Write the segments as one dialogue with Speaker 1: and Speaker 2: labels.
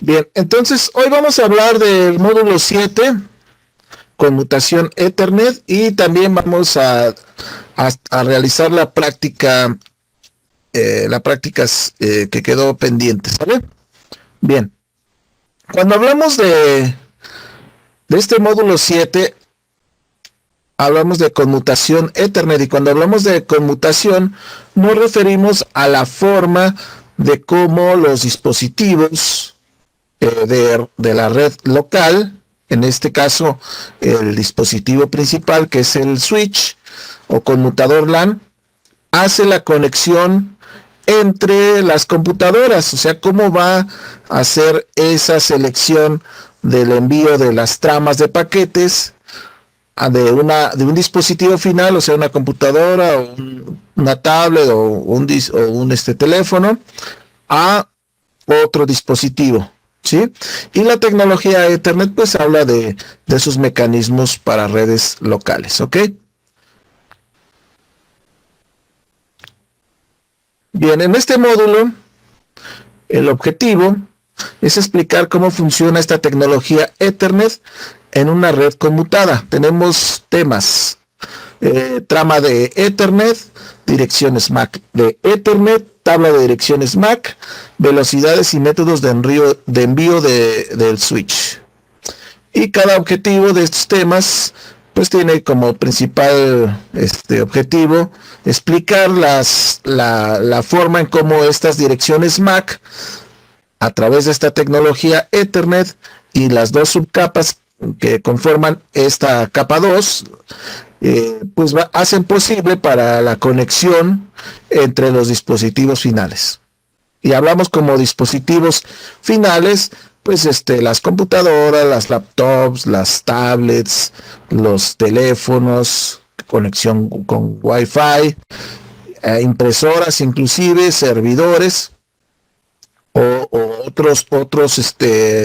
Speaker 1: Bien, entonces hoy vamos a hablar del módulo 7, conmutación Ethernet, y también vamos a realizar la práctica que quedó pendiente, ¿sale? Bien, cuando hablamos de este módulo 7, hablamos de conmutación Ethernet, y cuando hablamos de conmutación nos referimos a la forma de cómo los dispositivos de la red local, en este caso el dispositivo principal, que es el switch o conmutador LAN, hace la conexión entre las computadoras, o sea, cómo va a hacer esa selección del envío de las tramas de paquetes de un dispositivo final, o sea, una computadora o una tablet o un teléfono, a otro dispositivo, ¿sí? Y la tecnología Ethernet pues habla de sus mecanismos para redes locales, ¿ok? Bien, en este módulo el objetivo es explicar cómo funciona esta tecnología Ethernet en una red conmutada. Tenemos temas: trama de Ethernet, direcciones MAC de Ethernet, tabla de direcciones MAC, velocidades y métodos de envío del switch. Y cada objetivo de estos temas pues tiene como principal objetivo explicar la forma en cómo estas direcciones MAC, a través de esta tecnología Ethernet y las dos subcapas que conforman esta capa 2, pues hacen posible para la conexión entre los dispositivos finales. Y hablamos como dispositivos finales, pues las computadoras, las laptops, las tablets, los teléfonos, conexión con Wi-Fi, impresoras, inclusive servidores o otros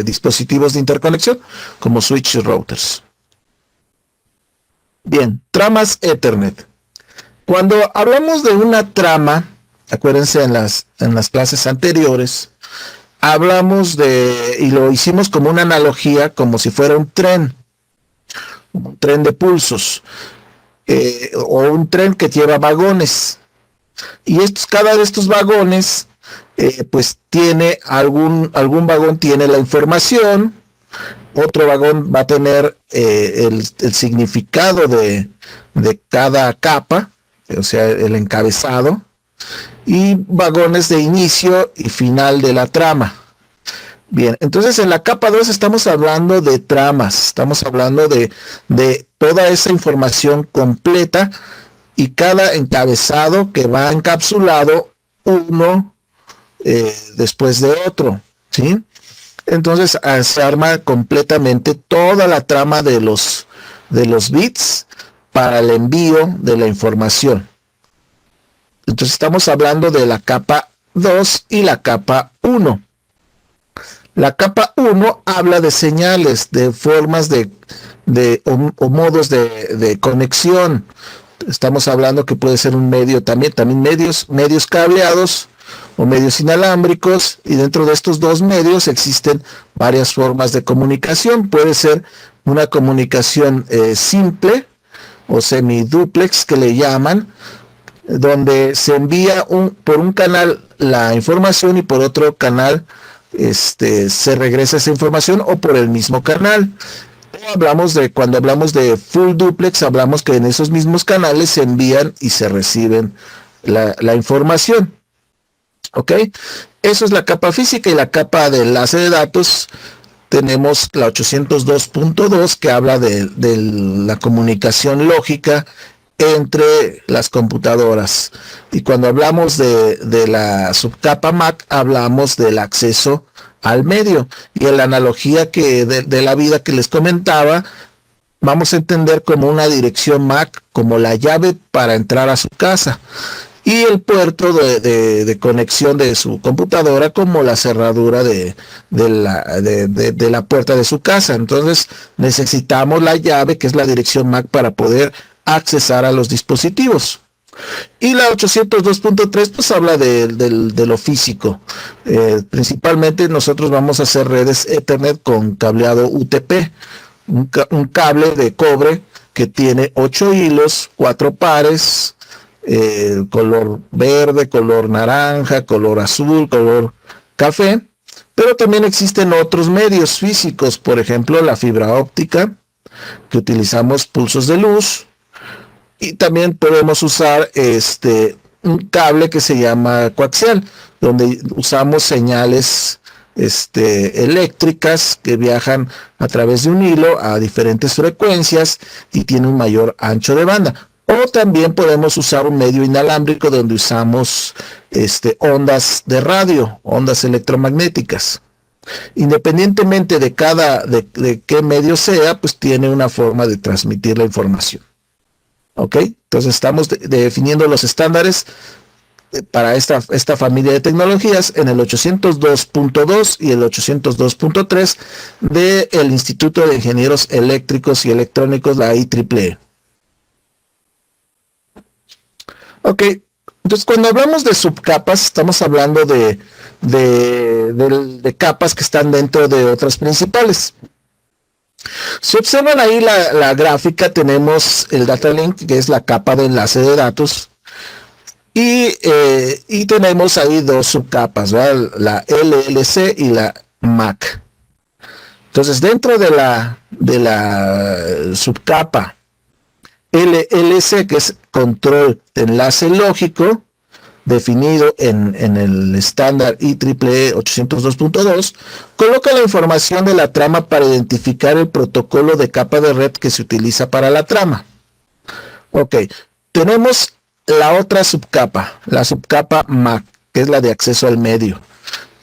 Speaker 1: dispositivos de interconexión como switch y routers. Bien, tramas Ethernet. Cuando hablamos de una trama, acuérdense en las clases anteriores, hablamos y lo hicimos como una analogía, como si fuera un tren de pulsos, o un tren que lleva vagones. Y cada de estos vagones, pues tiene algún vagón tiene la información, otro vagón va a tener el significado de cada capa, o sea, el encabezado, y vagones de inicio y final de la trama. Bien, entonces en la capa 2 estamos hablando de tramas, estamos hablando de toda esa información completa y cada encabezado que va encapsulado uno después de otro, ¿sí? Entonces se arma completamente toda la trama de los bits para el envío de la información. Entonces estamos hablando de la capa 2 y la capa 1. La capa 1 habla de señales, de formas o modos de conexión. Estamos hablando que puede ser un medio también medios cableados o medios inalámbricos, y dentro de estos dos medios existen varias formas de comunicación. Puede ser una comunicación simple o semiduplex, que le llaman, donde se envía por un canal la información y por otro canal se regresa esa información, o por el mismo canal. Cuando hablamos de full duplex, hablamos que en esos mismos canales se envían y se reciben la información. ¿Ok? Eso es la capa física. Y la capa de enlace de datos, tenemos la 802.2, que habla de la comunicación lógica entre las computadoras. Y cuando hablamos de la subcapa MAC, hablamos del acceso al medio. Y en la analogía de la vida que les comentaba, vamos a entender como una dirección MAC como la llave para entrar a su casa, y el puerto de conexión de su computadora como la cerradura de la puerta de su casa. Entonces necesitamos la llave, que es la dirección MAC, para poder accesar a los dispositivos. Y la 802.3 pues habla de lo físico. Principalmente nosotros vamos a hacer redes Ethernet con cableado UTP, un cable de cobre que tiene 8 hilos, 4 pares, color verde, color naranja, color azul, color café, pero también existen otros medios físicos, por ejemplo la fibra óptica, que utilizamos pulsos de luz, y también podemos usar un cable que se llama coaxial, donde usamos señales eléctricas que viajan a través de un hilo a diferentes frecuencias y tiene un mayor ancho de banda. O también podemos usar un medio inalámbrico donde usamos ondas de radio, ondas electromagnéticas. Independientemente de qué medio sea, pues tiene una forma de transmitir la información. ¿Ok? Entonces estamos definiendo los estándares para esta familia de tecnologías en el 802.2 y el 802.3 del Instituto de Ingenieros Eléctricos y Electrónicos, la IEEE. Ok, entonces cuando hablamos de subcapas, estamos hablando de capas que están dentro de otras principales. Si observan ahí la gráfica, tenemos el data link, que es la capa de enlace de datos, y tenemos ahí dos subcapas, ¿verdad? La LLC y la MAC. Entonces, dentro de la subcapa LLC, que es control de enlace lógico, definido en el estándar IEEE 802.2, coloca la información de la trama para identificar el protocolo de capa de red que se utiliza para la trama. Ok, tenemos la otra subcapa, la subcapa MAC, que es la de acceso al medio,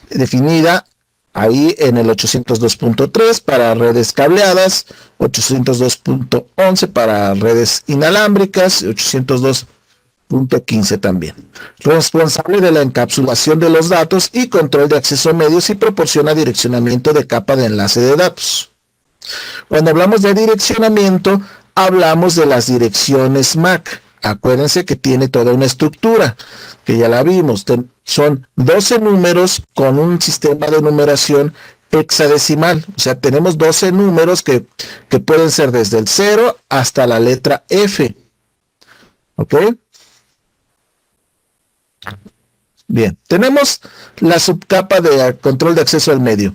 Speaker 1: definida ahí en el 802.3 para redes cableadas, 802.11 para redes inalámbricas, 802.15 también. Responsable de la encapsulación de los datos y control de acceso a medios y proporciona direccionamiento de capa de enlace de datos. Cuando hablamos de direccionamiento, hablamos de las direcciones MAC. Acuérdense que tiene toda una estructura, que ya la vimos. Son 12 números con un sistema de numeración hexadecimal. O sea, tenemos 12 números que pueden ser desde el 0 hasta la letra F. ¿Ok? Bien, tenemos la subcapa de control de acceso al medio.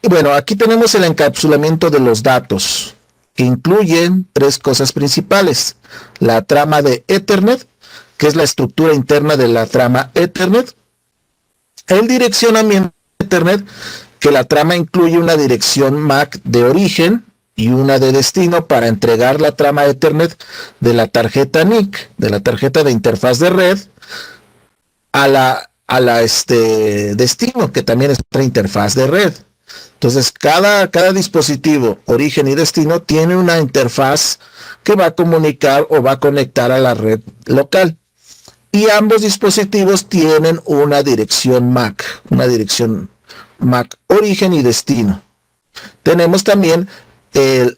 Speaker 1: Y bueno, aquí tenemos el encapsulamiento de los datos, que incluyen tres cosas principales. La trama de Ethernet, que es la estructura interna de la trama Ethernet. El direccionamiento de Ethernet, que la trama incluye una dirección MAC de origen y una de destino para entregar la trama Ethernet de la tarjeta NIC, de la tarjeta de interfaz de red, a la destino, que también es otra interfaz de red. Entonces, cada dispositivo, origen y destino, tiene una interfaz que va a comunicar o va a conectar a la red local. Y ambos dispositivos tienen una dirección MAC origen y destino. Tenemos también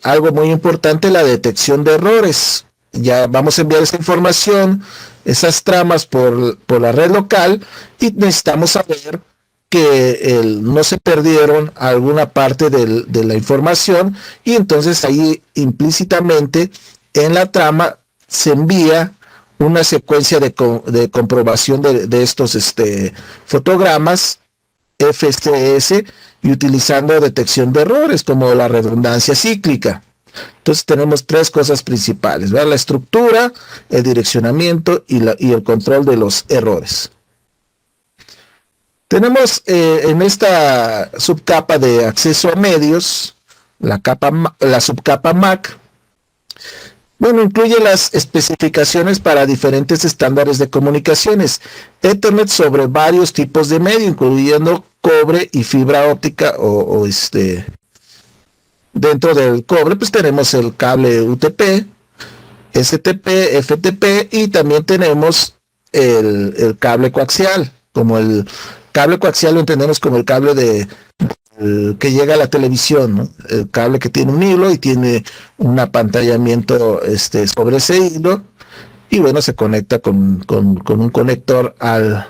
Speaker 1: algo muy importante, la detección de errores. Ya vamos a enviar esa información, esas tramas por la red local, y necesitamos saber que no se perdieron alguna parte de la información, y entonces ahí implícitamente en la trama se envía una secuencia de comprobación de estos fotogramas FCS, y utilizando detección de errores como la redundancia cíclica. Entonces tenemos tres cosas principales, ¿verdad? La estructura, el direccionamiento y el control de los errores. Tenemos en esta subcapa de acceso a medios, la subcapa MAC. Bueno, incluye las especificaciones para diferentes estándares de comunicaciones, Ethernet sobre varios tipos de medio, incluyendo cobre y fibra óptica dentro del cobre, pues tenemos el cable UTP, STP, FTP, y también tenemos el cable coaxial. Como el cable coaxial lo entendemos como el cable que llega a la televisión, ¿no? El cable que tiene un hilo y tiene un apantallamiento sobre ese hilo, y bueno, se conecta con un conector al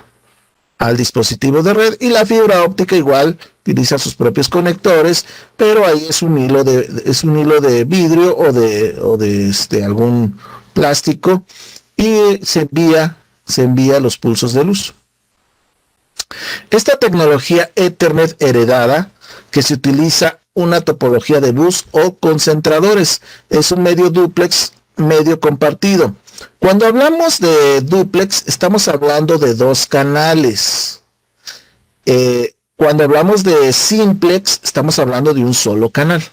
Speaker 1: dispositivo de red, y la fibra óptica igual utiliza sus propios conectores, pero ahí es un hilo de vidrio o de algún plástico, y se envía los pulsos de luz. Esta tecnología Ethernet heredada, que se utiliza una topología de bus o concentradores, es un medio dúplex medio compartido. Cuando hablamos de dúplex, estamos hablando de dos canales. Cuando hablamos de simplex, estamos hablando de un solo canal.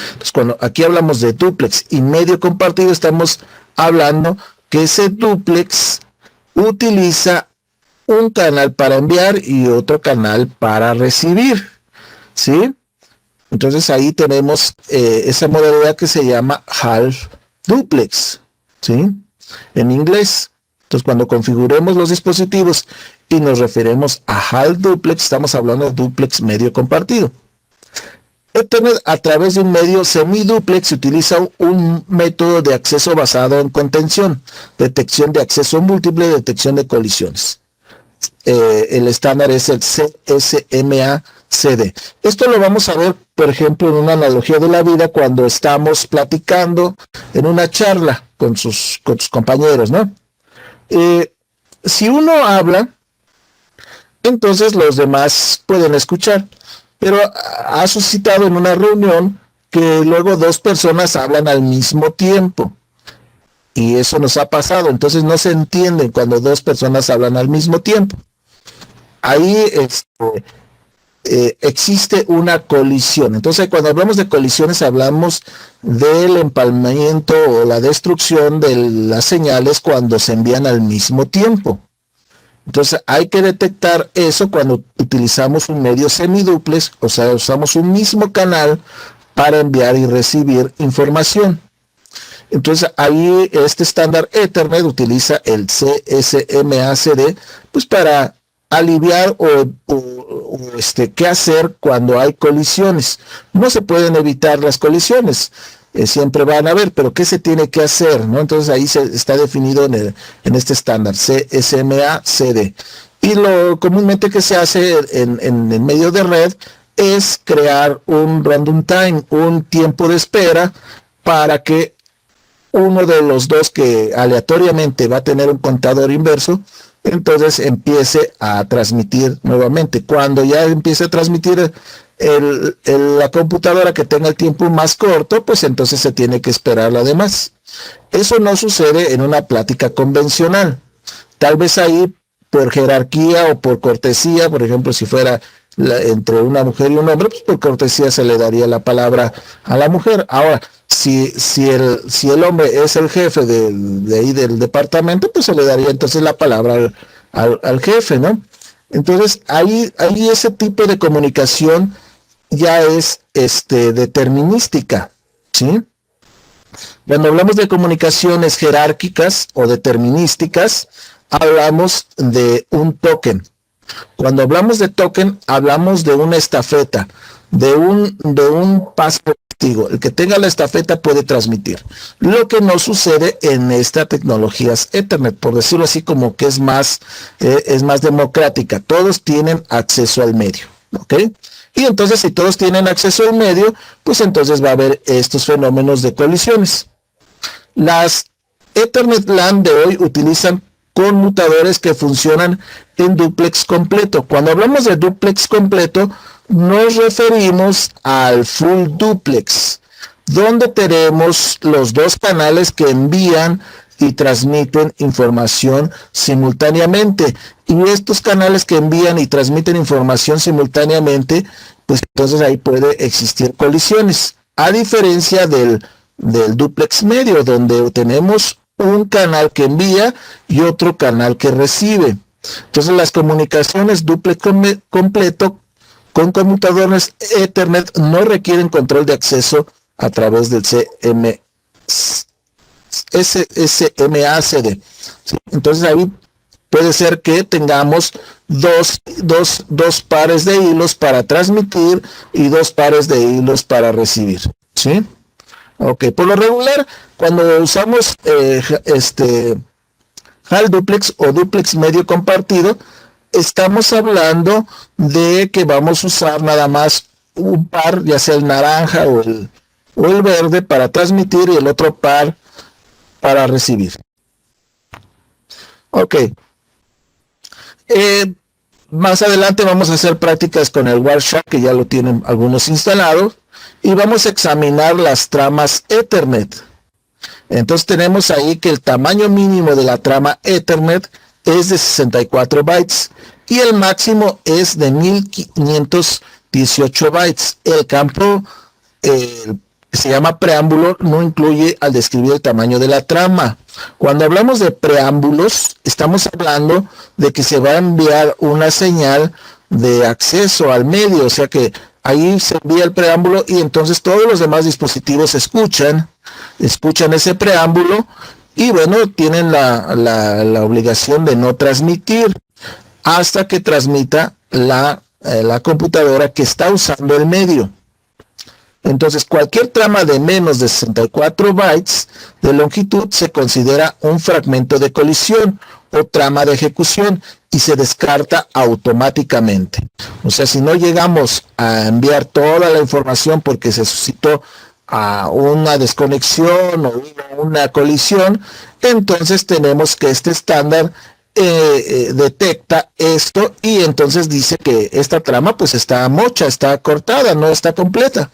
Speaker 1: Entonces, cuando aquí hablamos de dúplex y medio compartido, estamos hablando que ese dúplex utiliza un canal para enviar y otro canal para recibir, ¿sí? Entonces ahí tenemos esa modalidad que se llama half duplex, ¿sí? En inglés. Entonces cuando configuremos los dispositivos y nos referimos a half duplex, estamos hablando de duplex medio compartido. Ethernet a través de un medio semiduplex se utiliza un método de acceso basado en contención, detección de acceso múltiple, detección de colisiones. El estándar es el CSMA-CD. Esto lo vamos a ver, por ejemplo, en una analogía de la vida cuando estamos platicando en una charla con sus compañeros, ¿no? Si uno habla, entonces los demás pueden escuchar, pero ha suscitado en una reunión que luego dos personas hablan al mismo tiempo. Y eso nos ha pasado, entonces no se entienden cuando dos personas hablan al mismo tiempo. Ahí existe una colisión. Entonces, cuando hablamos de colisiones, hablamos del empalmamiento o la destrucción de las señales cuando se envían al mismo tiempo. Entonces, hay que detectar eso cuando utilizamos un medio semiduplex, o sea, usamos un mismo canal para enviar y recibir información. Entonces ahí este estándar Ethernet utiliza el CSMA-CD pues para aliviar qué hacer cuando hay colisiones. No se pueden evitar las colisiones, siempre van a haber, pero qué se tiene que hacer, ¿no? Entonces ahí está definido en este estándar CSMA-CD. Y lo comúnmente que se hace en medio de red es crear un random time, un tiempo de espera para que uno de los dos que aleatoriamente va a tener un contador inverso, entonces empiece a transmitir nuevamente. Cuando ya empiece a transmitir la computadora que tenga el tiempo más corto, pues entonces se tiene que esperar la demás. Eso no sucede en una plática convencional. Tal vez ahí por jerarquía o por cortesía, por ejemplo, si fuera entre una mujer y un hombre, pues por cortesía se le daría la palabra a la mujer. Ahora, si el hombre es el jefe de ahí del departamento, pues se le daría entonces la palabra al jefe, ¿no? Entonces, ahí ese tipo de comunicación ya es determinística, ¿sí? Cuando hablamos de comunicaciones jerárquicas o determinísticas, hablamos de un token. Cuando hablamos de token, hablamos de una estafeta, de un paso testigo. El que tenga la estafeta puede transmitir. Lo que no sucede en estas tecnologías Ethernet, por decirlo así, como que es más democrática. Todos tienen acceso al medio, ¿ok? Y entonces, si todos tienen acceso al medio, pues entonces va a haber estos fenómenos de colisiones. Las Ethernet LAN de hoy utilizan conmutadores que funcionan en duplex completo. Cuando hablamos de duplex completo, nos referimos al full duplex, donde tenemos los dos canales que envían y transmiten información simultáneamente. Y estos canales que envían y transmiten información simultáneamente, pues entonces ahí puede existir colisiones. A diferencia del duplex medio, donde tenemos un canal que envía y otro canal que recibe. Entonces las comunicaciones duplex completo con conmutadores Ethernet no requieren control de acceso a través del SMACD. ¿Sí? Entonces ahí puede ser que tengamos dos pares de hilos para transmitir y dos pares de hilos para recibir. ¿Sí? Ok, por lo regular, cuando usamos HAL duplex o duplex medio compartido, estamos hablando de que vamos a usar nada más un par, ya sea el naranja o el verde para transmitir y el otro par para recibir. Ok. Más adelante vamos a hacer prácticas con el Wireshark, que ya lo tienen algunos instalados, y vamos a examinar las tramas Ethernet. Entonces tenemos ahí que el tamaño mínimo de la trama Ethernet es de 64 bytes y el máximo es de 1518 bytes. El campo que se llama preámbulo no incluye al describir el tamaño de la trama. Cuando hablamos de preámbulos, estamos hablando de que se va a enviar una señal de acceso al medio, o sea que ahí se envía el preámbulo y entonces todos los demás dispositivos escuchan ese preámbulo y bueno, tienen la obligación de no transmitir hasta que transmita la computadora que está usando el medio. Entonces, cualquier trama de menos de 64 bytes de longitud se considera un fragmento de colisión o trama de ejecución y se descarta automáticamente. O sea, si no llegamos a enviar toda la información porque se suscitó a una desconexión o una colisión, entonces tenemos que este estándar detecta esto y entonces dice que esta trama pues está mocha, está cortada, no está completa.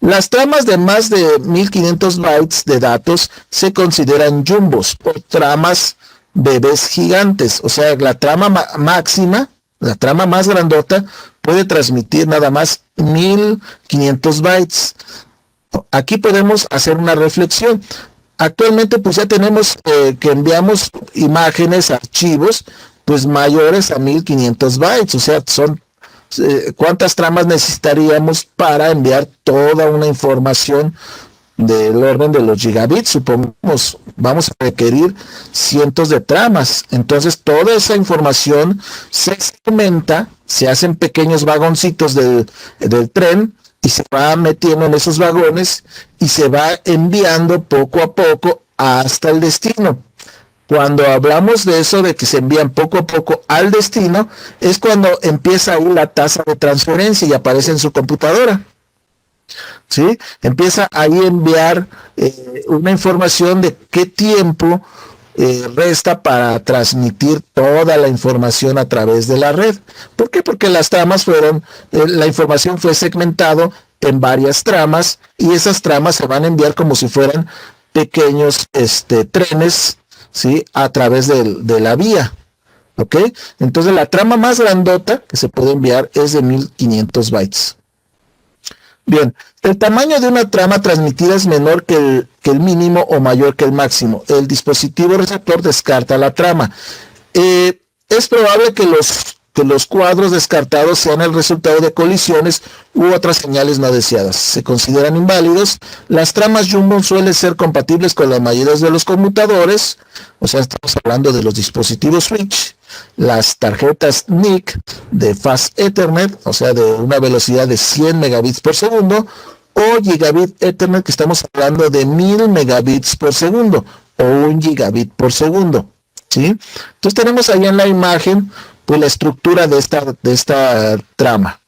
Speaker 1: Las tramas de más de 1500 bytes de datos se consideran jumbos o tramas bebés gigantes. O sea, la trama máxima, la trama más grandota, puede transmitir nada más 1500 bytes. Aquí podemos hacer una reflexión. Actualmente pues ya tenemos que enviamos imágenes, archivos, pues mayores a 1500 bytes. O sea, son ¿cuántas tramas necesitaríamos para enviar toda una información del orden de los gigabits? Supongamos, vamos a requerir cientos de tramas. Entonces, toda esa información se segmenta, se hacen pequeños vagoncitos del tren y se va metiendo en esos vagones y se va enviando poco a poco hasta el destino. Cuando hablamos de eso, de que se envían poco a poco al destino, es cuando empieza ahí la tasa de transferencia y aparece en su computadora. ¿Sí? Empieza ahí a enviar una información de qué tiempo resta para transmitir toda la información a través de la red. ¿Por qué? Porque las tramas fueron, la información fue segmentado en varias tramas y esas tramas se van a enviar como si fueran pequeños trenes, ¿sí? A través de la vía, ¿ok? Entonces la trama más grandota que se puede enviar es de 1500 bytes. Bien, el tamaño de una trama transmitida es menor que el mínimo o mayor que el máximo. El dispositivo receptor descarta la trama. Es probable que los cuadros descartados sean el resultado de colisiones u otras señales no deseadas. Se consideran inválidos. Las tramas jumbo suelen ser compatibles con la mayoría de los conmutadores, o sea, estamos hablando de los dispositivos switch, las tarjetas NIC de Fast Ethernet, o sea, de una velocidad de 100 megabits por segundo, o Gigabit Ethernet, que estamos hablando de 1000 megabits por segundo, o 1 gigabit por segundo, ¿sí? Entonces tenemos ahí en la imagen pues la estructura de esta trama.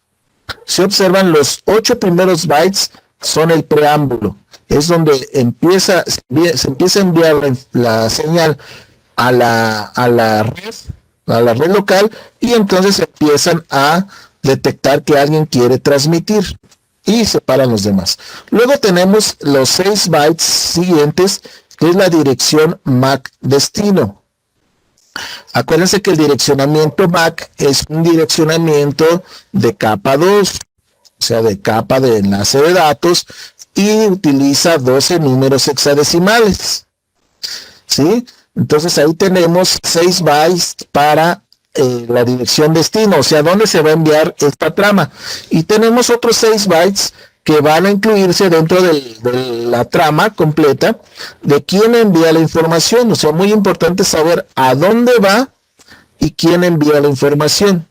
Speaker 1: Se observan los 8 primeros bytes son el preámbulo, es donde se empieza a enviar la señal a la red local y entonces empiezan a detectar que alguien quiere transmitir y separan los demás. Luego tenemos los 6 bytes siguientes, que es la dirección MAC destino. Acuérdense que el direccionamiento MAC es un direccionamiento de capa 2, o sea, de capa de enlace de datos, y utiliza 12 números hexadecimales, ¿sí? Entonces ahí tenemos 6 bytes para la dirección destino, o sea, dónde se va a enviar esta trama. Y tenemos otros 6 bytes que van a incluirse dentro de la trama completa de quién envía la información. O sea, muy importante saber a dónde va y quién envía la información.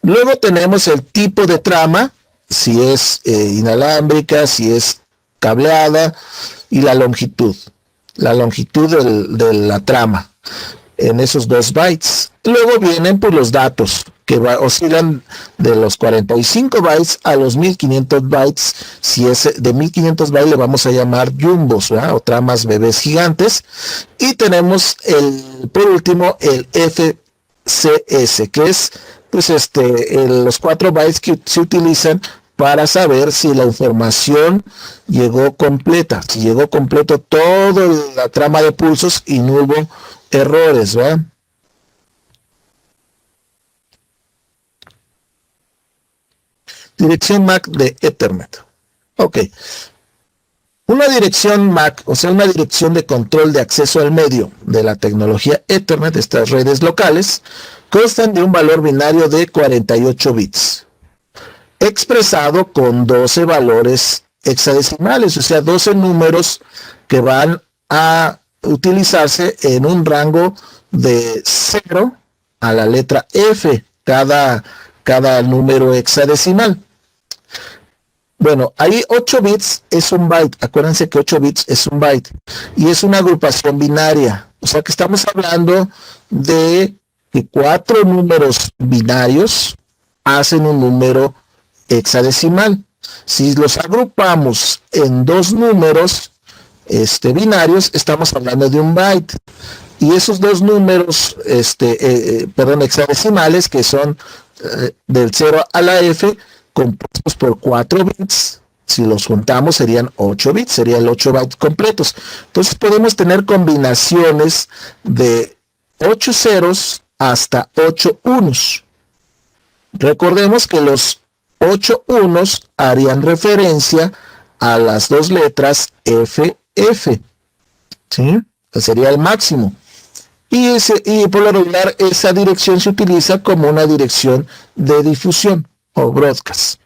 Speaker 1: Luego tenemos el tipo de trama, si es inalámbrica, si es cableada, y la longitud de la trama. en esos 2 bytes. Luego vienen pues los datos que oscilan de los 45 bytes a los 1500 bytes. Si es de 1500 bytes le vamos a llamar jumbos, ¿verdad? O tramas bebés gigantes. Y tenemos por último el FCS, que es pues los 4 bytes que se utilizan para saber si la información llegó completa, si llegó completo toda la trama de pulsos y no hubo errores, ¿verdad? Dirección MAC de Ethernet. Ok. Una dirección MAC, o sea, una dirección de control de acceso al medio de la tecnología Ethernet, estas redes locales, constan de un valor binario de 48 bits, expresado con 12 valores hexadecimales, o sea, 12 números que van a utilizarse en un rango de 0 a la letra F, cada número hexadecimal. Bueno, ahí 8 bits es un byte. Acuérdense que 8 bits es un byte. Y es una agrupación binaria. O sea que estamos hablando de que 4 números binarios hacen un número hexadecimal. Si los agrupamos en 2 números binarios, estamos hablando de un byte. Y esos 2 números, hexadecimales, que son del 0 a la F, compuestos por 4 bits, si los juntamos serían 8 bits, serían 8 bytes completos. Entonces podemos tener combinaciones de 8 ceros hasta 8 unos. Recordemos que los 8 unos harían referencia a las 2 letras FF, ¿sí? Sería el máximo. Y por lo regular esa dirección se utiliza como una dirección de difusión o broadcast.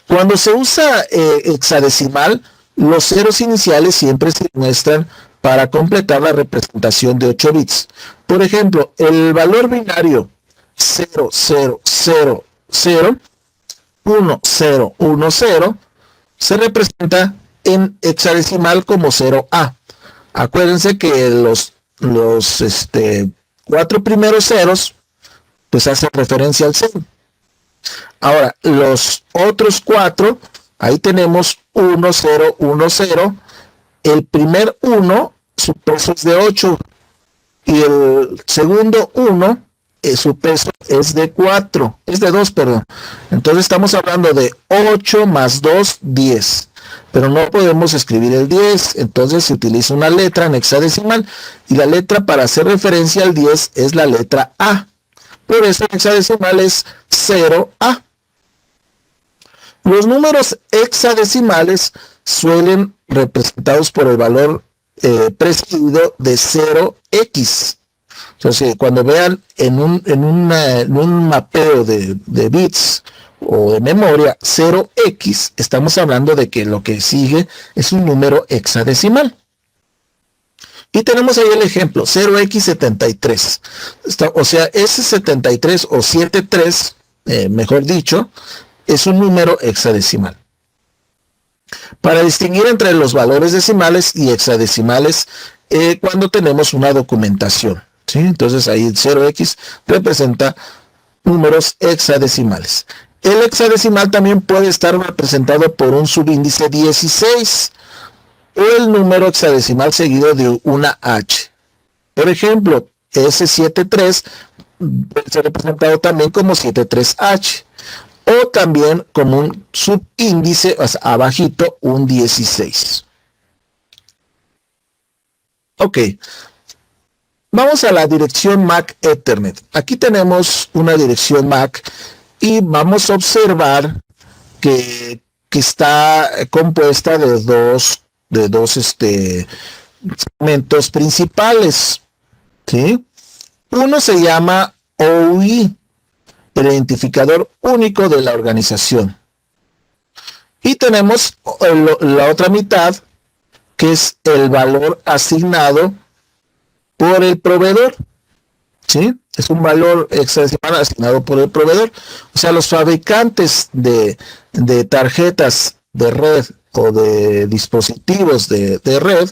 Speaker 1: Cuando se usa hexadecimal, los ceros iniciales siempre se muestran para completar la representación de 8 bits. Por ejemplo, el valor binario 0, 0, 0, 0, 1, 0, 1, 0 se representa en hexadecimal como 0A. Acuérdense que los 4 primeros ceros pues hacen referencia al 0. Ahora, los otros 4, ahí tenemos 1, 0, 1, 0. El primer 1, su peso es de 8. Y el segundo 1, su peso es de 4. Es de 2, perdón. Entonces estamos hablando de 8 más 2, 10. Pero no podemos escribir el 10. Entonces se utiliza una letra en hexadecimal. Y la letra para hacer referencia al 10 es la letra A. Por eso en hexadecimal es 0A. Los números hexadecimales suelen representados por el valor precedido de 0x. Entonces, cuando vean en un mapeo de bits o de memoria 0x, estamos hablando de que lo que sigue es un número hexadecimal. Y tenemos ahí el ejemplo, 0x73. O sea, ese 73 o 73, mejor dicho, es un número hexadecimal. Para distinguir entre los valores decimales y hexadecimales, cuando tenemos una documentación, ¿sí? Entonces ahí 0x representa números hexadecimales. El hexadecimal también puede estar representado por un subíndice 16 o el número hexadecimal seguido de una H. Por ejemplo, S73 puede ser representado también como 73H. O también como un subíndice, o sea, abajito, un 16. Ok. Vamos a la dirección MAC Ethernet. Aquí tenemos una dirección MAC y vamos a observar que está compuesta de dos segmentos principales, ¿sí? Uno se llama OI, el identificador único de la organización. Y tenemos la otra mitad, que es el valor asignado por el proveedor. ¿Sí? Es un valor hexadecimal asignado por el proveedor. O sea, los fabricantes de tarjetas de red o de dispositivos de red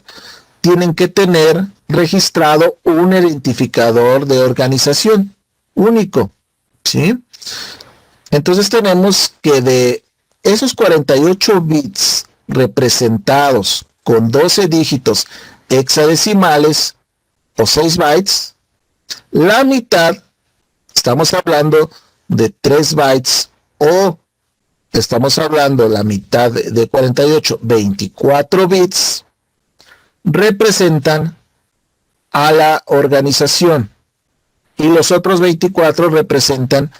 Speaker 1: tienen que tener registrado un identificador de organización único, ¿sí? Entonces tenemos que de esos 48 bits representados con 12 dígitos hexadecimales o 6 bytes, la mitad, estamos hablando de 3 bytes, o estamos hablando la mitad de 48, 24 bits, representan a la organización, y los otros 24 representan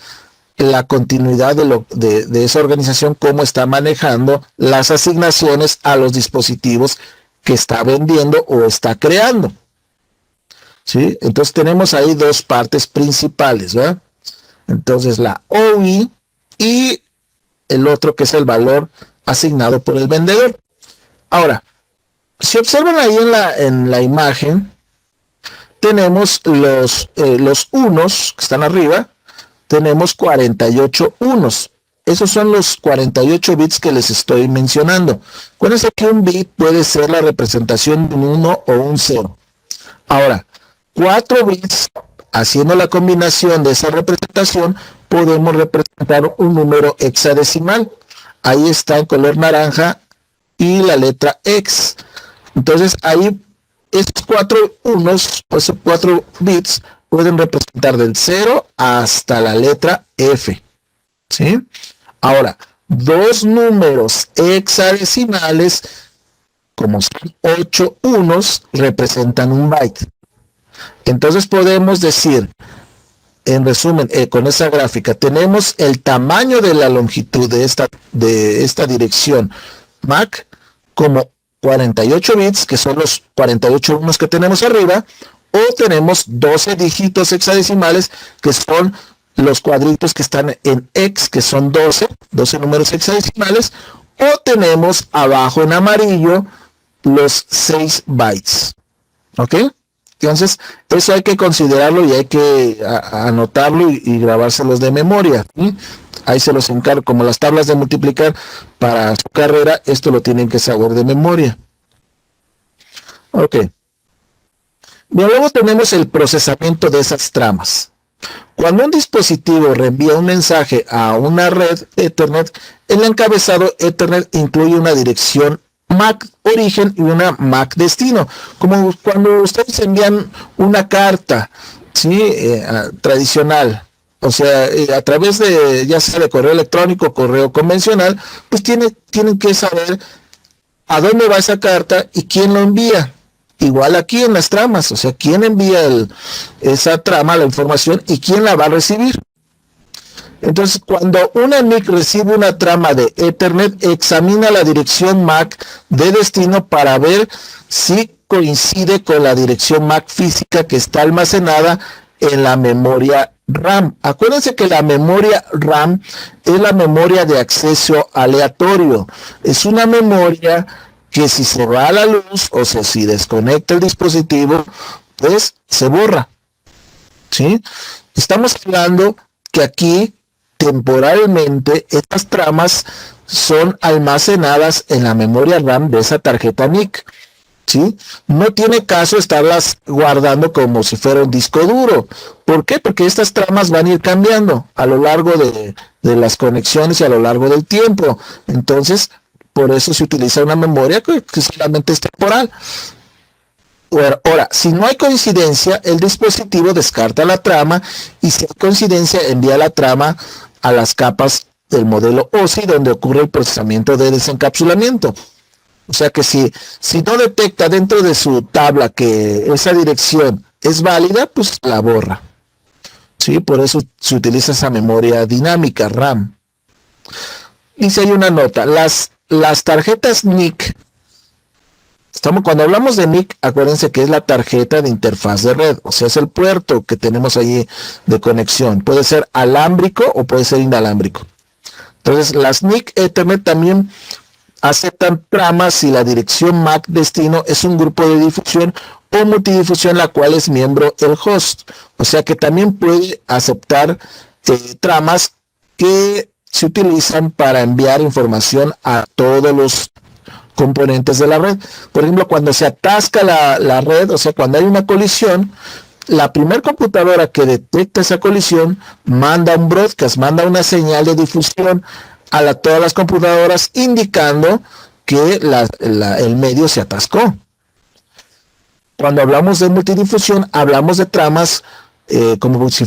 Speaker 1: la continuidad de esa organización, cómo está manejando las asignaciones a los dispositivos que está vendiendo o está creando. ¿Sí? Entonces tenemos ahí dos partes principales, ¿verdad? Entonces la OI y el otro que es el valor asignado por el vendedor. Ahora, si observan ahí en la imagen, tenemos los unos que están arriba, tenemos 48 unos. Esos son los 48 bits que les estoy mencionando. Acuérdense que un bit puede ser la representación de un 1 o un 0. Ahora, 4 bits, haciendo la combinación de esa representación, podemos representar un número hexadecimal. Ahí está en color naranja y la letra X. Entonces, ahí estos 4 unos, o esos 4 bits, pueden representar del 0 hasta la letra F. ¿Sí? Ahora, dos números hexadecimales, como son 8 unos, representan un byte. Entonces podemos decir, en resumen, con esa gráfica, tenemos el tamaño de la longitud de esta dirección MAC como 48 bits, que son los 48 unos que tenemos arriba, o tenemos 12 dígitos hexadecimales, que son los cuadritos que están en X, que son 12 números hexadecimales, o tenemos abajo en amarillo los 6 bytes. ¿Ok? Entonces, eso hay que considerarlo y hay que anotarlo y grabárselos de memoria. ¿Sí? Ahí se los encargo, como las tablas de multiplicar para su carrera, esto lo tienen que saber de memoria. Ok. Bien, luego tenemos el procesamiento de esas tramas. Cuando un dispositivo reenvía un mensaje a una red Ethernet, el encabezado Ethernet incluye una dirección MAC origen y una MAC destino, como cuando ustedes envían una carta, ¿sí? Tradicional, o sea, a través de, ya sea de correo electrónico, correo convencional, pues tienen que saber a dónde va esa carta y quién lo envía. Igual aquí en las tramas, o sea, quién envía esa trama, la información, y quién la va a recibir. Entonces, cuando una NIC recibe una trama de Ethernet, examina la dirección MAC de destino para ver si coincide con la dirección MAC física que está almacenada en la memoria RAM. Acuérdense que la memoria RAM es la memoria de acceso aleatorio. Es una memoria que si se va a la luz, o sea, si desconecta el dispositivo, pues se borra. ¿Sí? Estamos hablando que aquí temporalmente estas tramas son almacenadas en la memoria RAM de esa tarjeta NIC. ¿Sí? No tiene caso estarlas guardando como si fuera un disco duro. ¿Por qué? Porque estas tramas van a ir cambiando a lo largo de las conexiones y a lo largo del tiempo. Entonces, por eso se utiliza una memoria que solamente es temporal. Ahora, si no hay coincidencia, el dispositivo descarta la trama, y si hay coincidencia, envía la trama a las capas del modelo OSI, donde ocurre el procesamiento de desencapsulamiento. O sea que si no detecta dentro de su tabla que esa dirección es válida, pues la borra. ¿Sí? Por eso se utiliza esa memoria dinámica, RAM. Y si hay una nota, las tarjetas NIC, cuando hablamos de NIC, acuérdense que es la tarjeta de interfaz de red, o sea, es el puerto que tenemos allí de conexión. Puede ser alámbrico o puede ser inalámbrico. Entonces, las NIC Ethernet también aceptan tramas si la dirección MAC destino es un grupo de difusión o multidifusión, la cual es miembro el host. O sea que también puede aceptar tramas que se utilizan para enviar información a todos componentes de la red. Por ejemplo, cuando se atasca la red, o sea, cuando hay una colisión, la primera computadora que detecta esa colisión manda un broadcast, manda una señal de difusión a todas las computadoras indicando que el medio se atascó. Cuando hablamos de multidifusión, hablamos de tramas como si,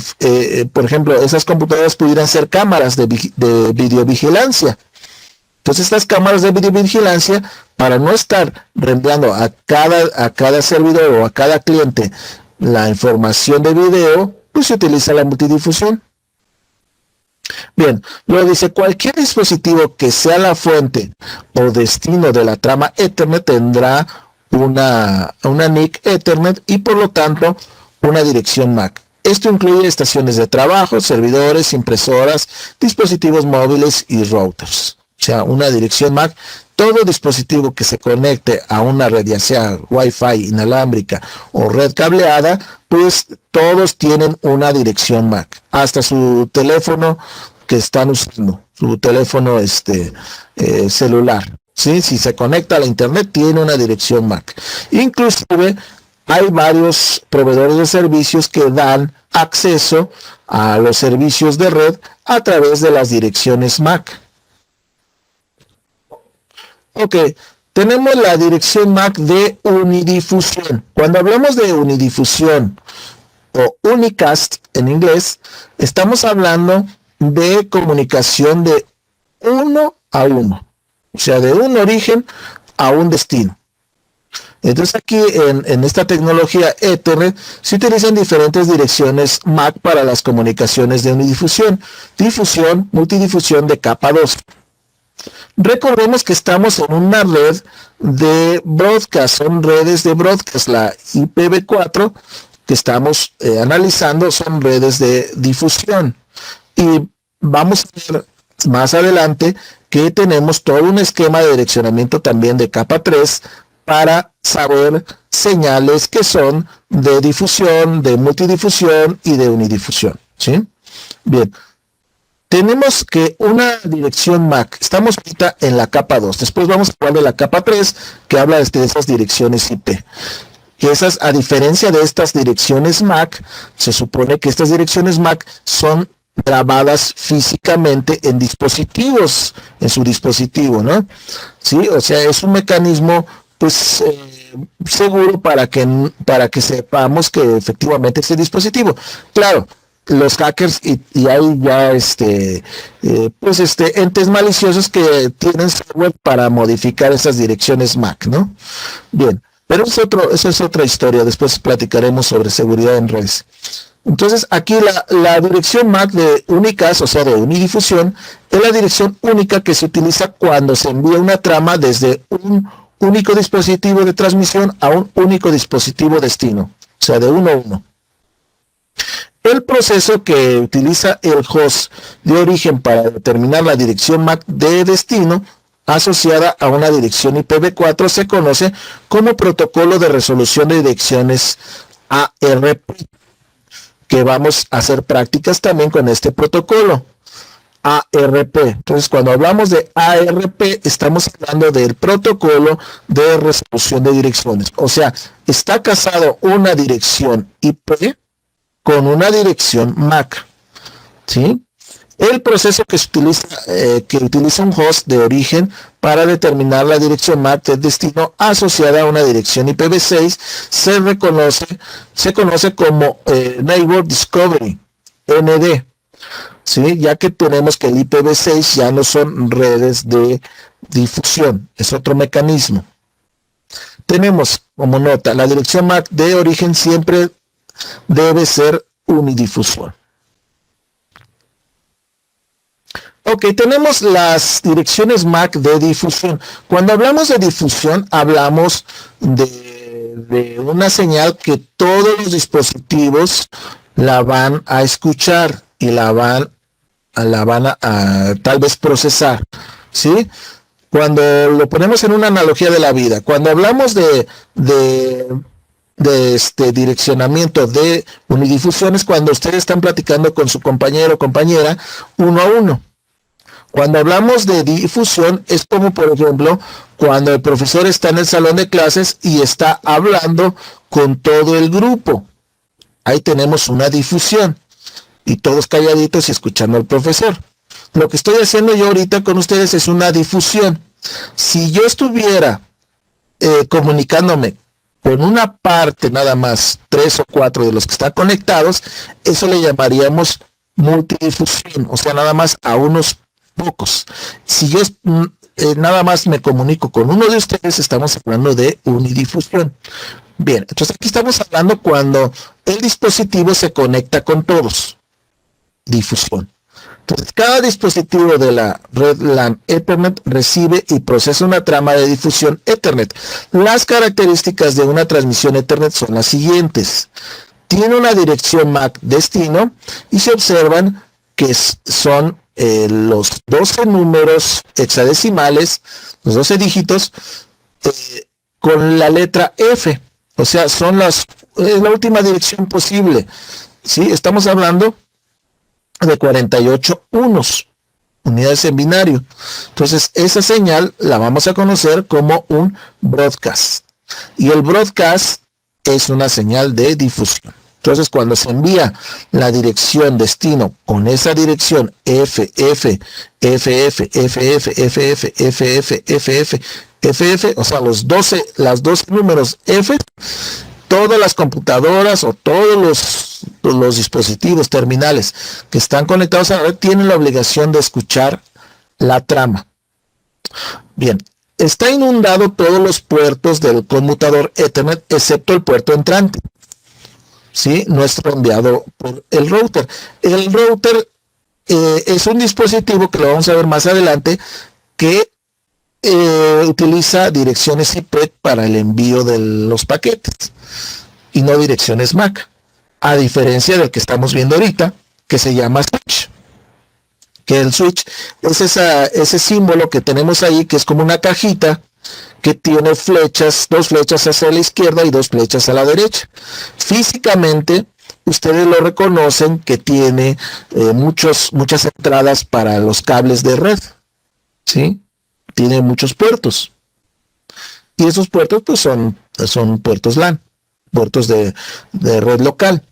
Speaker 1: por ejemplo, esas computadoras pudieran ser cámaras de videovigilancia. Entonces, estas cámaras de videovigilancia, para no estar reenviando a cada servidor o a cada cliente la información de video, pues se utiliza la multidifusión. Bien, luego dice, cualquier dispositivo que sea la fuente o destino de la trama Ethernet tendrá una NIC Ethernet y por lo tanto una dirección MAC. Esto incluye estaciones de trabajo, servidores, impresoras, dispositivos móviles y routers. O sea, una dirección MAC. Todo dispositivo que se conecte a una red, ya sea Wi-Fi inalámbrica o red cableada, pues todos tienen una dirección MAC. Hasta su teléfono que están usando, su teléfono celular. ¿Sí? Si se conecta a la internet, tiene una dirección MAC. Inclusive, hay varios proveedores de servicios que dan acceso a los servicios de red a través de las direcciones MAC. Ok, tenemos la dirección MAC de unidifusión. Cuando hablamos de unidifusión o unicast en inglés, estamos hablando de comunicación de uno a uno, o sea, de un origen a un destino. Entonces aquí en esta tecnología Ethernet se utilizan diferentes direcciones MAC para las comunicaciones de unidifusión, difusión, multidifusión de capa 2. Recordemos que estamos en una red de broadcast, son redes de broadcast, la IPv4 que estamos analizando son redes de difusión. Y vamos a ver más adelante que tenemos todo un esquema de direccionamiento también de capa 3 para saber señales que son de difusión, de multidifusión y de unidifusión. ¿Sí? Bien. Tenemos que una dirección MAC, estamos ahorita en la capa 2, después vamos a hablar de la capa 3, que habla de esas direcciones IP. Que esas, a diferencia de estas direcciones MAC, se supone que estas direcciones MAC son grabadas físicamente en dispositivos, en su dispositivo, ¿no? Sí, o sea, es un mecanismo, pues, seguro para que sepamos que efectivamente es el dispositivo. Claro, los hackers y hay ya entes maliciosos que tienen software para modificar esas direcciones MAC, ¿no? Bien, pero esa es otra historia, después platicaremos sobre seguridad en redes. Entonces aquí la dirección MAC de unicast, o sea de unidifusión, es la dirección única que se utiliza cuando se envía una trama desde un único dispositivo de transmisión a un único dispositivo destino, o sea de uno a uno. El proceso que utiliza el host de origen para determinar la dirección MAC de destino asociada a una dirección IPv4 se conoce como protocolo de resolución de direcciones ARP, que vamos a hacer prácticas también con este protocolo ARP. Entonces, cuando hablamos de ARP, estamos hablando del protocolo de resolución de direcciones. O sea, está casado una dirección IP con una dirección MAC, ¿sí? El proceso que utiliza un host de origen para determinar la dirección MAC de destino asociada a una dirección IPv6 se conoce como Neighbor Discovery, ND, ¿sí? Ya que tenemos que el IPv6 ya no son redes de difusión, es otro mecanismo. Tenemos como nota, la dirección MAC de origen siempre debe ser unidifusión. Ok, tenemos las direcciones MAC de difusión. Cuando hablamos de difusión, hablamos de una señal que todos los dispositivos la van a escuchar y la van a tal vez procesar, ¿sí? Cuando lo ponemos en una analogía de la vida, cuando hablamos de direccionamiento de unidifusión es cuando ustedes están platicando con su compañero o compañera uno a uno. Cuando hablamos de difusión, es como, por ejemplo, cuando el profesor está en el salón de clases y está hablando con todo el grupo. Ahí tenemos una difusión y todos calladitos y escuchando al profesor. Lo que estoy haciendo yo ahorita con ustedes es una difusión. Si yo estuviera comunicándome con una parte nada más, 3 o 4 de los que están conectados, eso le llamaríamos multidifusión, o sea, nada más a unos pocos. Si yo nada más me comunico con uno de ustedes, estamos hablando de unidifusión. Bien, entonces aquí estamos hablando cuando el dispositivo se conecta con todos. Difusión. Entonces, cada dispositivo de la red LAN Ethernet recibe y procesa una trama de difusión Ethernet. Las características de una transmisión Ethernet son las siguientes. Tiene una dirección MAC destino y se observan que son los 12 números hexadecimales, los 12 dígitos, con la letra F. O sea, son la última dirección posible. ¿Sí? Estamos hablando de 48 unos, unidades en binario. Entonces, esa señal la vamos a conocer como un broadcast. Y el broadcast es una señal de difusión. Entonces, cuando se envía la dirección destino con esa dirección FF, FF, FF, FF, FF, FF, FF, o sea, las 12 números F, todas las computadoras o todos los dispositivos terminales que están conectados a la red tienen la obligación de escuchar la trama. Bien, está inundado todos los puertos del conmutador Ethernet excepto el puerto entrante. ¿Sí? Nuestro enviado por el router. El router es un dispositivo que lo vamos a ver más adelante que utiliza direcciones IP para el envío de los paquetes y no direcciones MAC, a diferencia del que estamos viendo ahorita, que se llama switch. Que el switch es ese símbolo que tenemos ahí, que es como una cajita que tiene flechas, 2 flechas hacia la izquierda y 2 flechas a la derecha. Físicamente, ustedes lo reconocen que tiene muchas entradas para los cables de red, ¿sí? Tiene muchos puertos. Y esos puertos pues son puertos LAN, puertos de red local.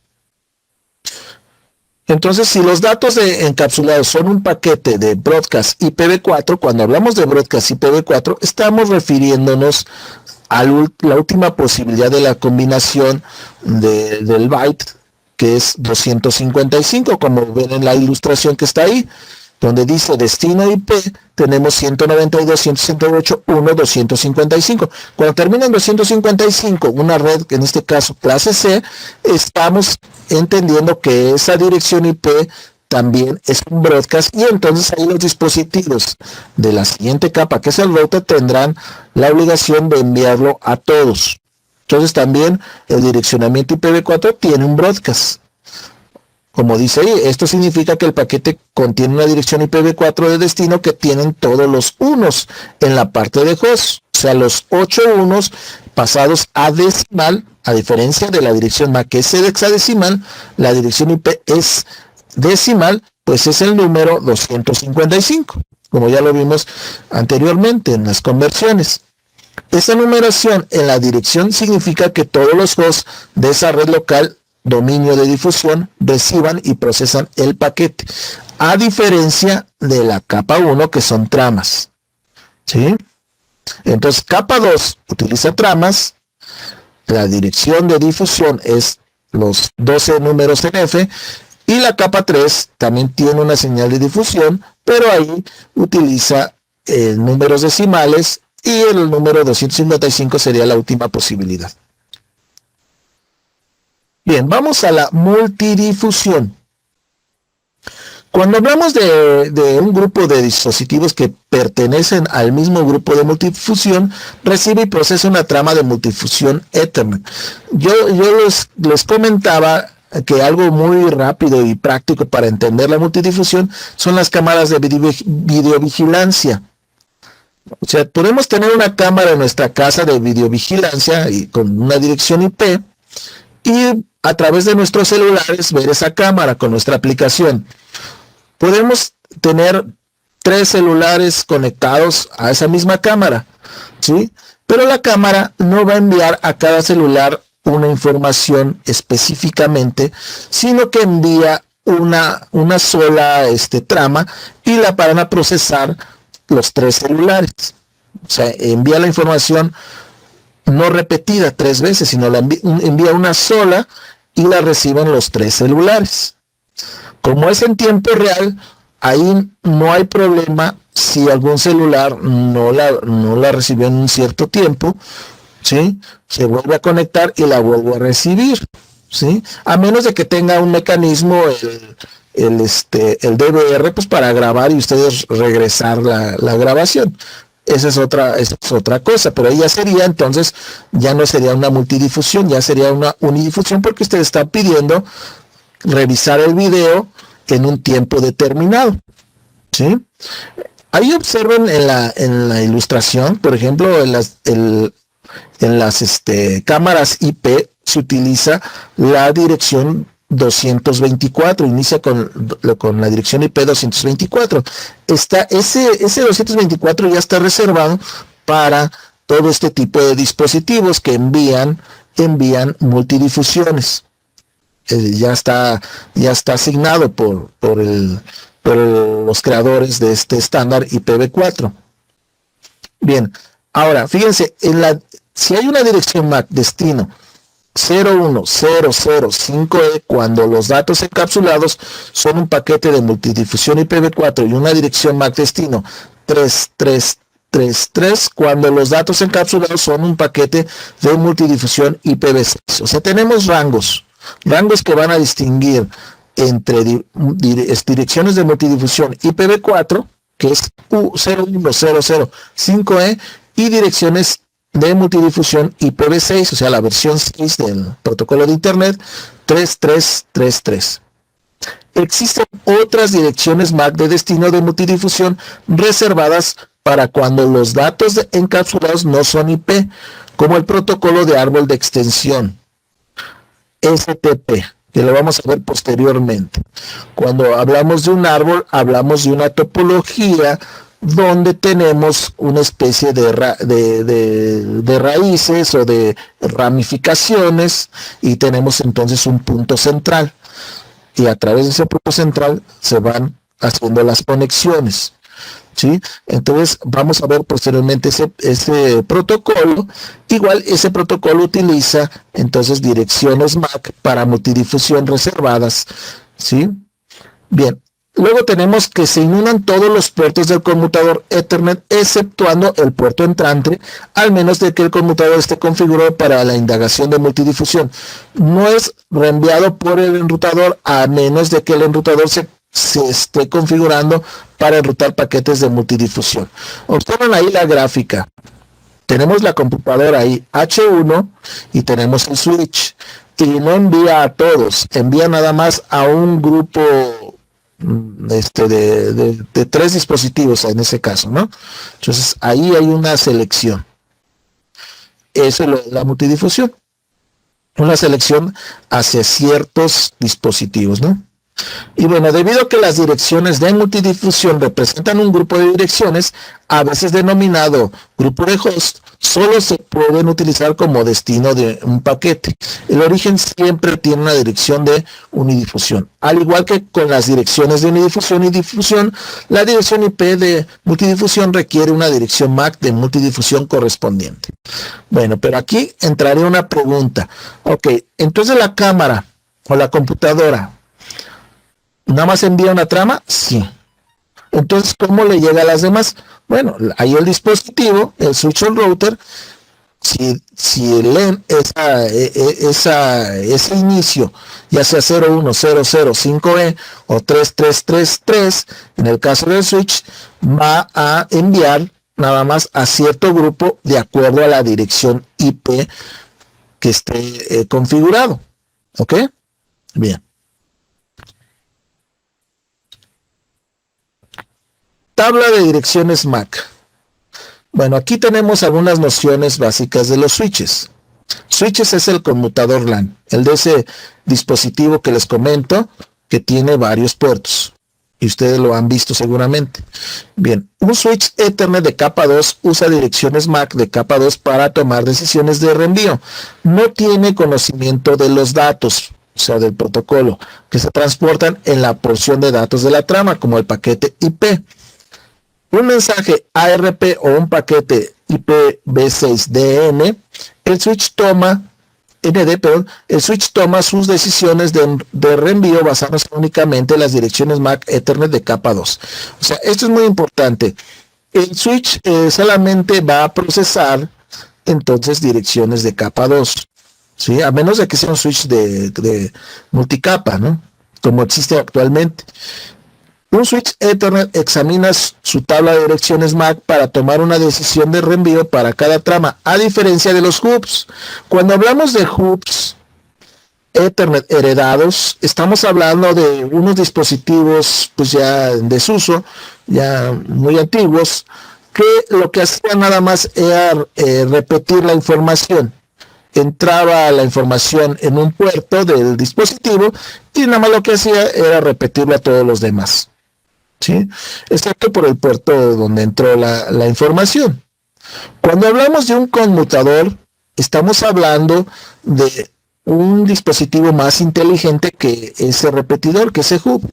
Speaker 1: Entonces, si los datos encapsulados son un paquete de broadcast IPv4, cuando hablamos de broadcast IPv4, estamos refiriéndonos a la última posibilidad de la combinación del byte, que es 255, como ven en la ilustración que está ahí, donde dice destino IP, tenemos 192.168.1.255. Cuando termina en 255, una red, en este caso clase C, estamos entendiendo que esa dirección IP también es un broadcast, y entonces ahí los dispositivos de la siguiente capa, que es el router, tendrán la obligación de enviarlo a todos. Entonces también el direccionamiento IPv4 tiene un broadcast. Como dice ahí, esto significa que el paquete contiene una dirección IPv4 de destino que tienen todos los unos en la parte de host. O sea, los 8 unos pasados a decimal, a diferencia de la dirección MAC, que es hexadecimal, la dirección IP es decimal, pues es el número 255, como ya lo vimos anteriormente en las conversiones. Esa numeración en la dirección significa que todos los hosts de esa red local dominio de difusión reciban y procesan el paquete, a diferencia de la capa 1, que son tramas. ¿Sí? Entonces, capa 2 utiliza tramas, la dirección de difusión es los 12 números en F, y la capa 3 también tiene una señal de difusión, pero ahí utiliza números decimales, y el número 255 sería la última posibilidad. Bien, vamos a la multidifusión. Cuando hablamos de un grupo de dispositivos que pertenecen al mismo grupo de multidifusión, recibe y procesa una trama de multidifusión Ethernet. Yo les comentaba que algo muy rápido y práctico para entender la multidifusión son las cámaras de videovigilancia. O sea, podemos tener una cámara en nuestra casa de videovigilancia y con una dirección IP, y a través de nuestros celulares ver esa cámara con nuestra aplicación. Podemos tener 3 celulares conectados a esa misma cámara, ¿sí? Pero la cámara no va a enviar a cada celular una información específicamente, sino que envía una sola trama y la van a procesar los 3 celulares. O sea, envía la información no repetida 3 veces, sino la envía una sola y la reciben los 3 celulares. Como es en tiempo real, ahí no hay problema si algún celular no la recibió en un cierto tiempo, ¿sí? Se vuelve a conectar y la vuelve a recibir, ¿sí? A menos de que tenga un mecanismo el DVR, pues para grabar y ustedes regresar la grabación. Esa es otra cosa, pero ahí ya sería, entonces, ya no sería una multidifusión, ya sería una unidifusión, porque ustedes están pidiendo revisar el video en un tiempo determinado, ¿sí? Ahí observen en la ilustración, por ejemplo, en las cámaras IP se utiliza la dirección 224, inicia con la dirección IP 224. Ese 224 ya está reservado para todo este tipo de dispositivos que envían multidifusiones. Ya está asignado por los creadores de este estándar IPv4. Bien, ahora fíjense, si hay una dirección MAC destino 01005E, cuando los datos encapsulados son un paquete de multidifusión IPv4, y una dirección MAC destino 3333, cuando los datos encapsulados son un paquete de multidifusión IPv6. O sea, tenemos rangos que van a distinguir entre direcciones de multidifusión IPv4, que es U01005E, y direcciones de multidifusión IPv6, o sea, la versión 6 del protocolo de Internet 3333. Existen otras direcciones MAC de destino de multidifusión reservadas para cuando los datos encapsulados no son IP, como el protocolo de árbol de extensión, STP, que lo vamos a ver posteriormente. Cuando hablamos de un árbol, hablamos de una topología donde tenemos una especie de raíces o de ramificaciones, y tenemos entonces un punto central, y a través de ese punto central se van haciendo las conexiones, ¿sí? Entonces vamos a ver posteriormente ese protocolo. Igual ese protocolo utiliza entonces direcciones MAC para multidifusión reservadas, ¿sí? Bien. Luego tenemos que se inundan todos los puertos del conmutador Ethernet, exceptuando el puerto entrante, al menos de que el conmutador esté configurado para la indagación de multidifusión. No es reenviado por el enrutador a menos de que el enrutador se esté configurando para enrutar paquetes de multidifusión. Observen ahí la gráfica. Tenemos la computadora ahí, H1, y tenemos el switch. Y no envía a todos, envía nada más a un grupo de 3 dispositivos en ese caso, ¿no? Entonces ahí hay una selección. Eso es la multidifusión, una selección hacia ciertos dispositivos, ¿no? Y bueno, debido a que las direcciones de multidifusión representan un grupo de direcciones, a veces denominado grupo de host, solo se pueden utilizar como destino de un paquete. El origen siempre tiene una dirección de unidifusión. Al igual que con las direcciones de unidifusión y difusión, la dirección IP de multidifusión requiere una dirección MAC de multidifusión correspondiente. Bueno, pero aquí entraría una pregunta. Ok, entonces la cámara o la computadora ¿nada más envía una trama? Sí. Entonces, ¿cómo le llega a las demás? Bueno, ahí el dispositivo, el switch o el router, si leen ese inicio, ya sea 01005E o 3333, en el caso del switch, va a enviar nada más a cierto grupo de acuerdo a la dirección IP que esté configurado. ¿Ok? Bien. Tabla de direcciones MAC. Bueno, aquí tenemos algunas nociones básicas de los switches. Switches es el conmutador LAN, el de ese dispositivo que les comento que tiene varios puertos. y ustedes lo han visto seguramente. Bien, un switch Ethernet de capa 2 usa direcciones MAC de capa 2 para tomar decisiones de reenvío. No tiene conocimiento de los datos, o sea, del protocolo, que se transportan en la porción de datos de la trama, como el paquete IP. Un mensaje ARP o un paquete IPv6 el switch toma sus decisiones de reenvío basándose únicamente en las direcciones MAC Ethernet de capa 2. O sea, esto es muy importante. El switch solamente va a procesar entonces direcciones de capa 2, ¿sí? A menos de que sea un switch de multicapa, ¿no? Como existe actualmente. Un switch Ethernet examina su tabla de direcciones MAC para tomar una decisión de reenvío para cada trama, a diferencia de los hubs. Cuando hablamos de hubs Ethernet heredados, estamos hablando de unos dispositivos pues ya en desuso, ya muy antiguos, que lo que hacían nada más era repetir la información. Entraba la información en un puerto del dispositivo y nada más lo que hacía era repetirlo a todos los demás, ¿sí? Excepto por el puerto donde entró la información. Cuando hablamos de un conmutador, estamos hablando de un dispositivo más inteligente que ese repetidor, que ese hub.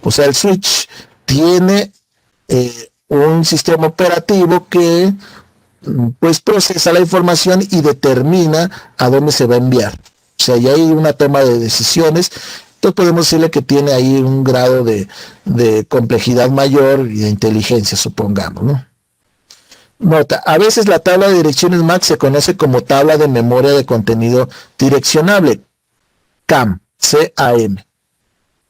Speaker 1: O sea, el switch tiene un sistema operativo que pues procesa la información y determina a dónde se va a enviar. O sea, ya hay una toma de decisiones. Entonces podemos decirle que tiene ahí un grado de complejidad mayor y de inteligencia, supongamos, ¿no? Nota, a veces la tabla de direcciones MAC se conoce como tabla de memoria de contenido direccionable, CAM, C-A-M.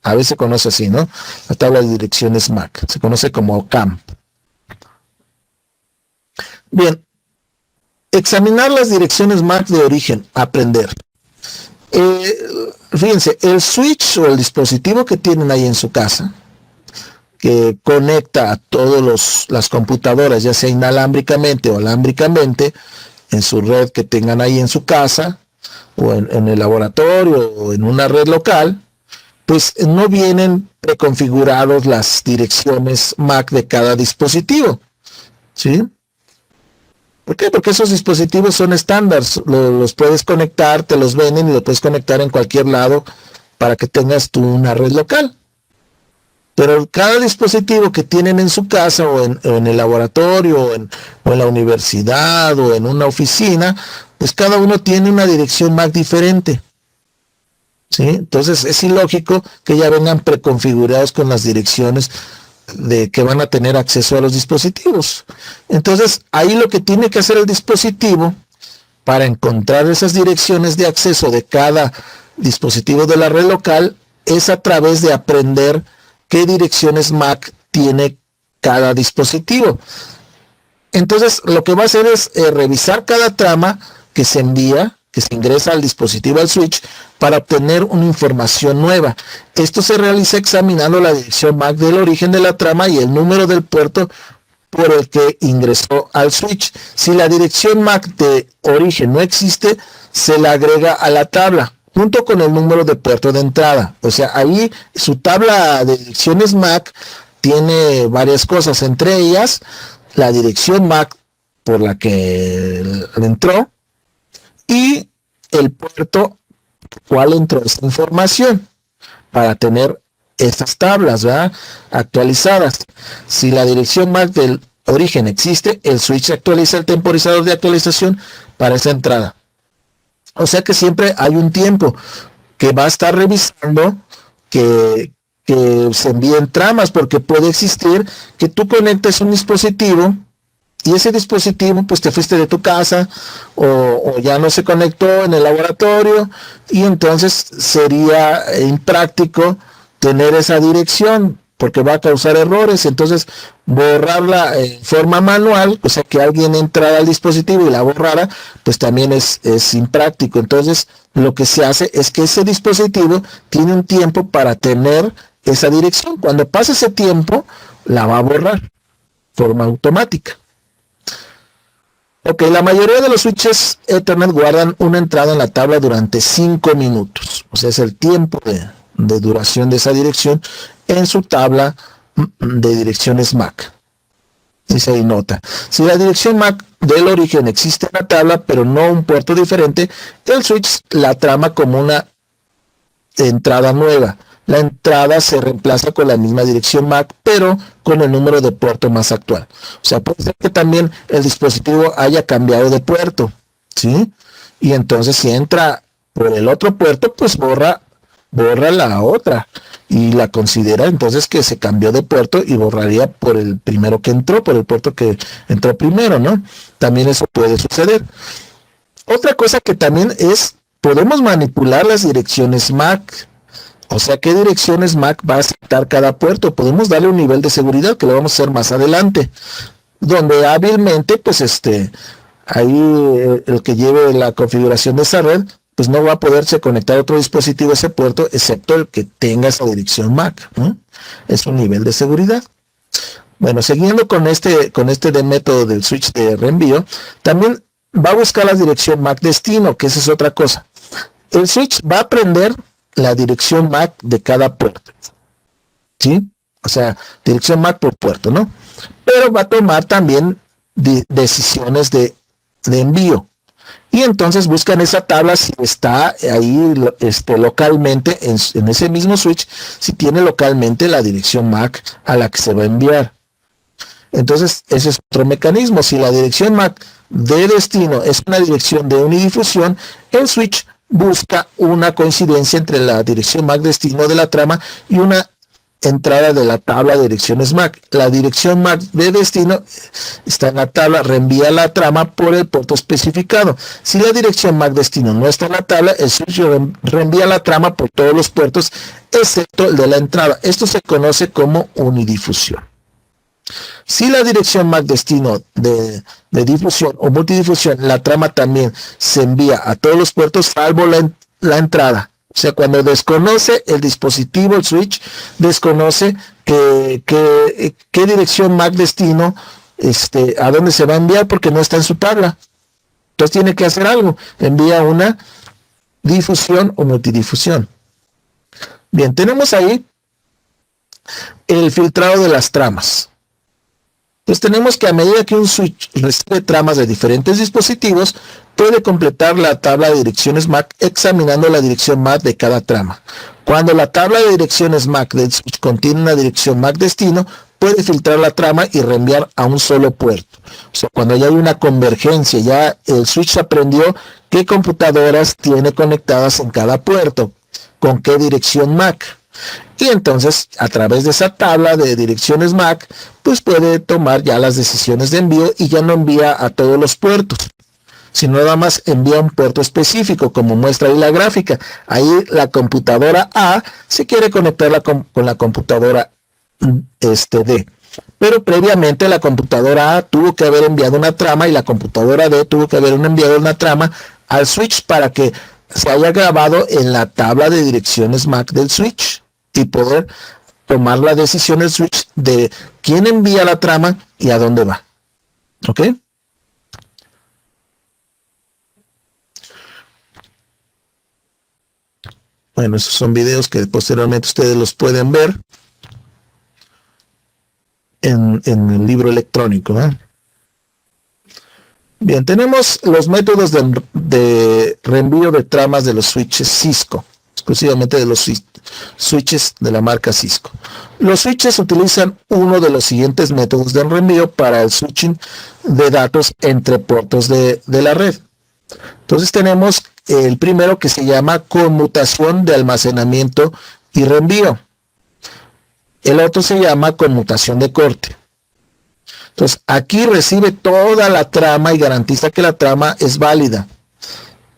Speaker 1: A veces se conoce así, ¿no? La tabla de direcciones MAC, se conoce como CAM. Bien, examinar las direcciones MAC de origen, aprender. Fíjense, el switch o el dispositivo que tienen ahí en su casa, que conecta a todas las computadoras, ya sea inalámbricamente o alámbricamente, en su red que tengan ahí en su casa, o en el laboratorio, o en una red local, pues no vienen preconfigurados las direcciones MAC de cada dispositivo, ¿sí? ¿Por qué? Porque esos dispositivos son estándar, los puedes conectar, te los venden y los puedes conectar en cualquier lado para que tengas tú una red local. Pero cada dispositivo que tienen en su casa o en el laboratorio o en la universidad o en una oficina, pues cada uno tiene una dirección MAC diferente, ¿sí? Entonces es ilógico que ya vengan preconfigurados con las direcciones de que van a tener acceso a los dispositivos. Entonces ahí lo que tiene que hacer el dispositivo para encontrar esas direcciones de acceso de cada dispositivo de la red local es a través de aprender qué direcciones MAC tiene cada dispositivo. Entonces lo que va a hacer es revisar cada trama que se envía, que se ingresa al dispositivo, al switch, para obtener una información nueva. Esto se realiza examinando la dirección MAC del origen de la trama y el número del puerto por el que ingresó al switch. Si la dirección MAC de origen no existe, se la agrega a la tabla junto con el número de puerto de entrada. O sea, ahí su tabla de direcciones MAC tiene varias cosas, entre ellas la dirección MAC por la que entró y el puerto cuál entró esta información para tener estas tablas, ¿verdad?, actualizadas. Si la dirección MAC del origen existe, el switch actualiza el temporizador de actualización para esa entrada. O sea que siempre hay un tiempo que va a estar revisando que se envíen tramas, porque puede existir que tú conectes un dispositivo y ese dispositivo pues te fuiste de tu casa o ya no se conectó en el laboratorio y entonces sería impráctico tener esa dirección porque va a causar errores. Entonces borrarla en forma manual, o sea que alguien entrara al dispositivo y la borrara, pues también es impráctico. Entonces lo que se hace es que ese dispositivo tiene un tiempo para tener esa dirección. Cuando pase ese tiempo la va a borrar de forma automática. Ok, la mayoría de los switches Ethernet guardan una entrada en la tabla durante 5 minutos. O sea, es el tiempo de duración de esa dirección en su tabla de direcciones MAC. Dice ahí nota. Si la dirección MAC del origen existe en la tabla, pero no un puerto diferente, el switch la trama como una entrada nueva. La entrada se reemplaza con la misma dirección MAC, pero con el número de puerto más actual. O sea, puede ser que también el dispositivo haya cambiado de puerto, ¿sí? Y entonces si entra por el otro puerto, pues borra la otra y la considera entonces que se cambió de puerto y borraría por el primero que entró, por el puerto que entró primero, ¿no? También eso puede suceder. Otra cosa que también es, podemos manipular las direcciones MAC. O sea, ¿qué direcciones MAC va a aceptar cada puerto? Podemos darle un nivel de seguridad, que lo vamos a hacer más adelante, donde hábilmente, pues ahí el que lleve la configuración de esa red, pues no va a poderse conectar a otro dispositivo a ese puerto, excepto el que tenga esa dirección MAC, ¿no? Es un nivel de seguridad. Bueno, siguiendo con este de método del switch de reenvío, también va a buscar la dirección MAC destino, que esa es otra cosa. El switch va a aprender la dirección MAC de cada puerto, ¿sí? O sea, dirección MAC por puerto, ¿no? Pero va a tomar también decisiones de envío. Y entonces buscan esa tabla si está ahí localmente, en ese mismo switch, si tiene localmente la dirección MAC a la que se va a enviar. Entonces, ese es otro mecanismo. Si la dirección MAC de destino es una dirección de unidifusión, el switch busca una coincidencia entre la dirección MAC destino de la trama y una entrada de la tabla de direcciones MAC. La dirección MAC de destino está en la tabla, reenvía la trama por el puerto especificado. Si la dirección MAC destino no está en la tabla, el switch reenvía la trama por todos los puertos, excepto el de la entrada. Esto se conoce como unidifusión. Si la dirección MAC destino de difusión o multidifusión, la trama también se envía a todos los puertos, salvo la entrada. O sea, cuando desconoce el dispositivo, el switch, desconoce qué dirección MAC destino, a dónde se va a enviar porque no está en su tabla. Entonces tiene que hacer algo. Envía una difusión o multidifusión. Bien, tenemos ahí el filtrado de las tramas. Entonces tenemos que a medida que un switch recibe tramas de diferentes dispositivos, puede completar la tabla de direcciones MAC examinando la dirección MAC de cada trama. Cuando la tabla de direcciones MAC del switch contiene una dirección MAC destino, puede filtrar la trama y reenviar a un solo puerto. O sea, cuando ya hay una convergencia, ya el switch aprendió qué computadoras tiene conectadas en cada puerto, con qué dirección MAC. Y entonces, a través de esa tabla de direcciones MAC, pues puede tomar ya las decisiones de envío y ya no envía a todos los puertos, sino nada más envía un puerto específico, como muestra ahí la gráfica. Ahí la computadora A se quiere conectar con la computadora D. Pero previamente la computadora A tuvo que haber enviado una trama y la computadora D tuvo que haber enviado una trama al switch para que se haya grabado en la tabla de direcciones MAC del switch y poder tomar la decisión del switch de quién envía la trama y a dónde va. ¿Ok? Bueno, esos son videos que posteriormente ustedes los pueden ver en el libro electrónico, ¿eh? Bien, tenemos los métodos de reenvío de tramas de los switches Cisco, exclusivamente de los switches de la marca Cisco. Los switches utilizan uno de los siguientes métodos de reenvío para el switching de datos entre puertos de la red. Entonces tenemos el primero que se llama conmutación de almacenamiento y reenvío. El otro se llama conmutación de corte. Entonces, aquí recibe toda la trama y garantiza que la trama es válida.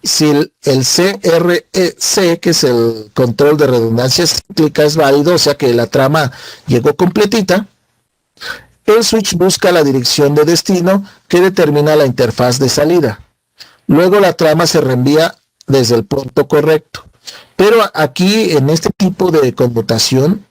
Speaker 1: Si el CRC, que es el control de redundancia cíclica, es válido, o sea que la trama llegó completita, el switch busca la dirección de destino que determina la interfaz de salida. Luego la trama se reenvía desde el puerto correcto. Pero aquí, en este tipo de conmutación,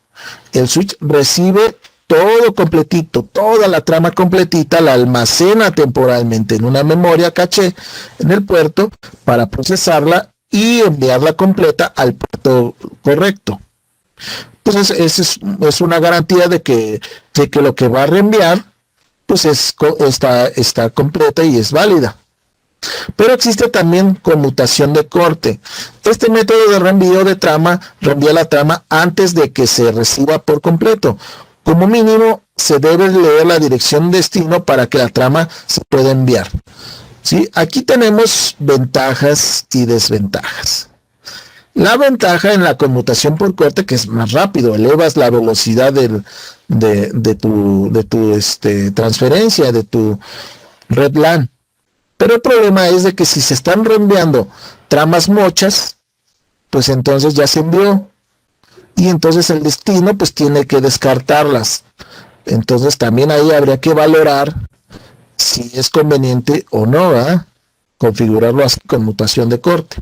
Speaker 1: el switch recibe todo completito, toda la trama completita, la almacena temporalmente en una memoria caché en el puerto para procesarla y enviarla completa al puerto correcto. pues es una garantía de que lo que va a reenviar pues está completa y es válida. Pero existe también conmutación de corte. Este método de reenvío de trama reenvía la trama antes de que se reciba por completo. Como mínimo, se debe leer la dirección destino para que la trama se pueda enviar. ¿Sí? Aquí tenemos ventajas y desventajas. La ventaja en la conmutación por corte, que es más rápido, elevas la velocidad de tu transferencia, de tu red LAN. Pero el problema es de que si se están reenviando tramas mochas, pues entonces ya se envió. Y entonces el destino pues tiene que descartarlas. Entonces también ahí habría que valorar si es conveniente o no, ¿verdad? Configurarlo así, conmutación de corte.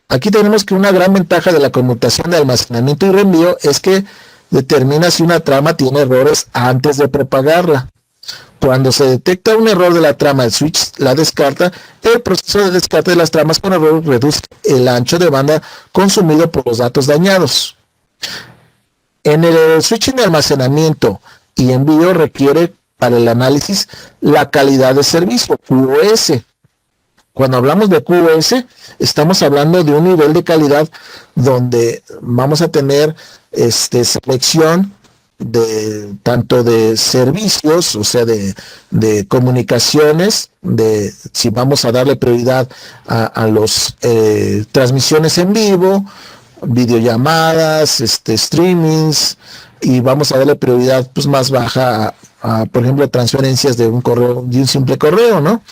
Speaker 1: Aquí tenemos que una gran ventaja de la conmutación de almacenamiento y reenvío es que determina si una trama tiene errores antes de propagarla. Cuando se detecta un error de la trama, el switch la descarta. El proceso de descarte de las tramas con error reduce el ancho de banda consumido por los datos dañados. En el switching de almacenamiento y envío requiere para el análisis la calidad de servicio, QoS. Cuando hablamos de QoS, estamos hablando de un nivel de calidad donde vamos a tener selección de tanto de servicios, o sea, de comunicaciones, de si vamos a darle prioridad a los transmisiones en vivo, videollamadas, streamings, y vamos a darle prioridad pues más baja a, por ejemplo, transferencias de un correo, de un simple correo, ¿no?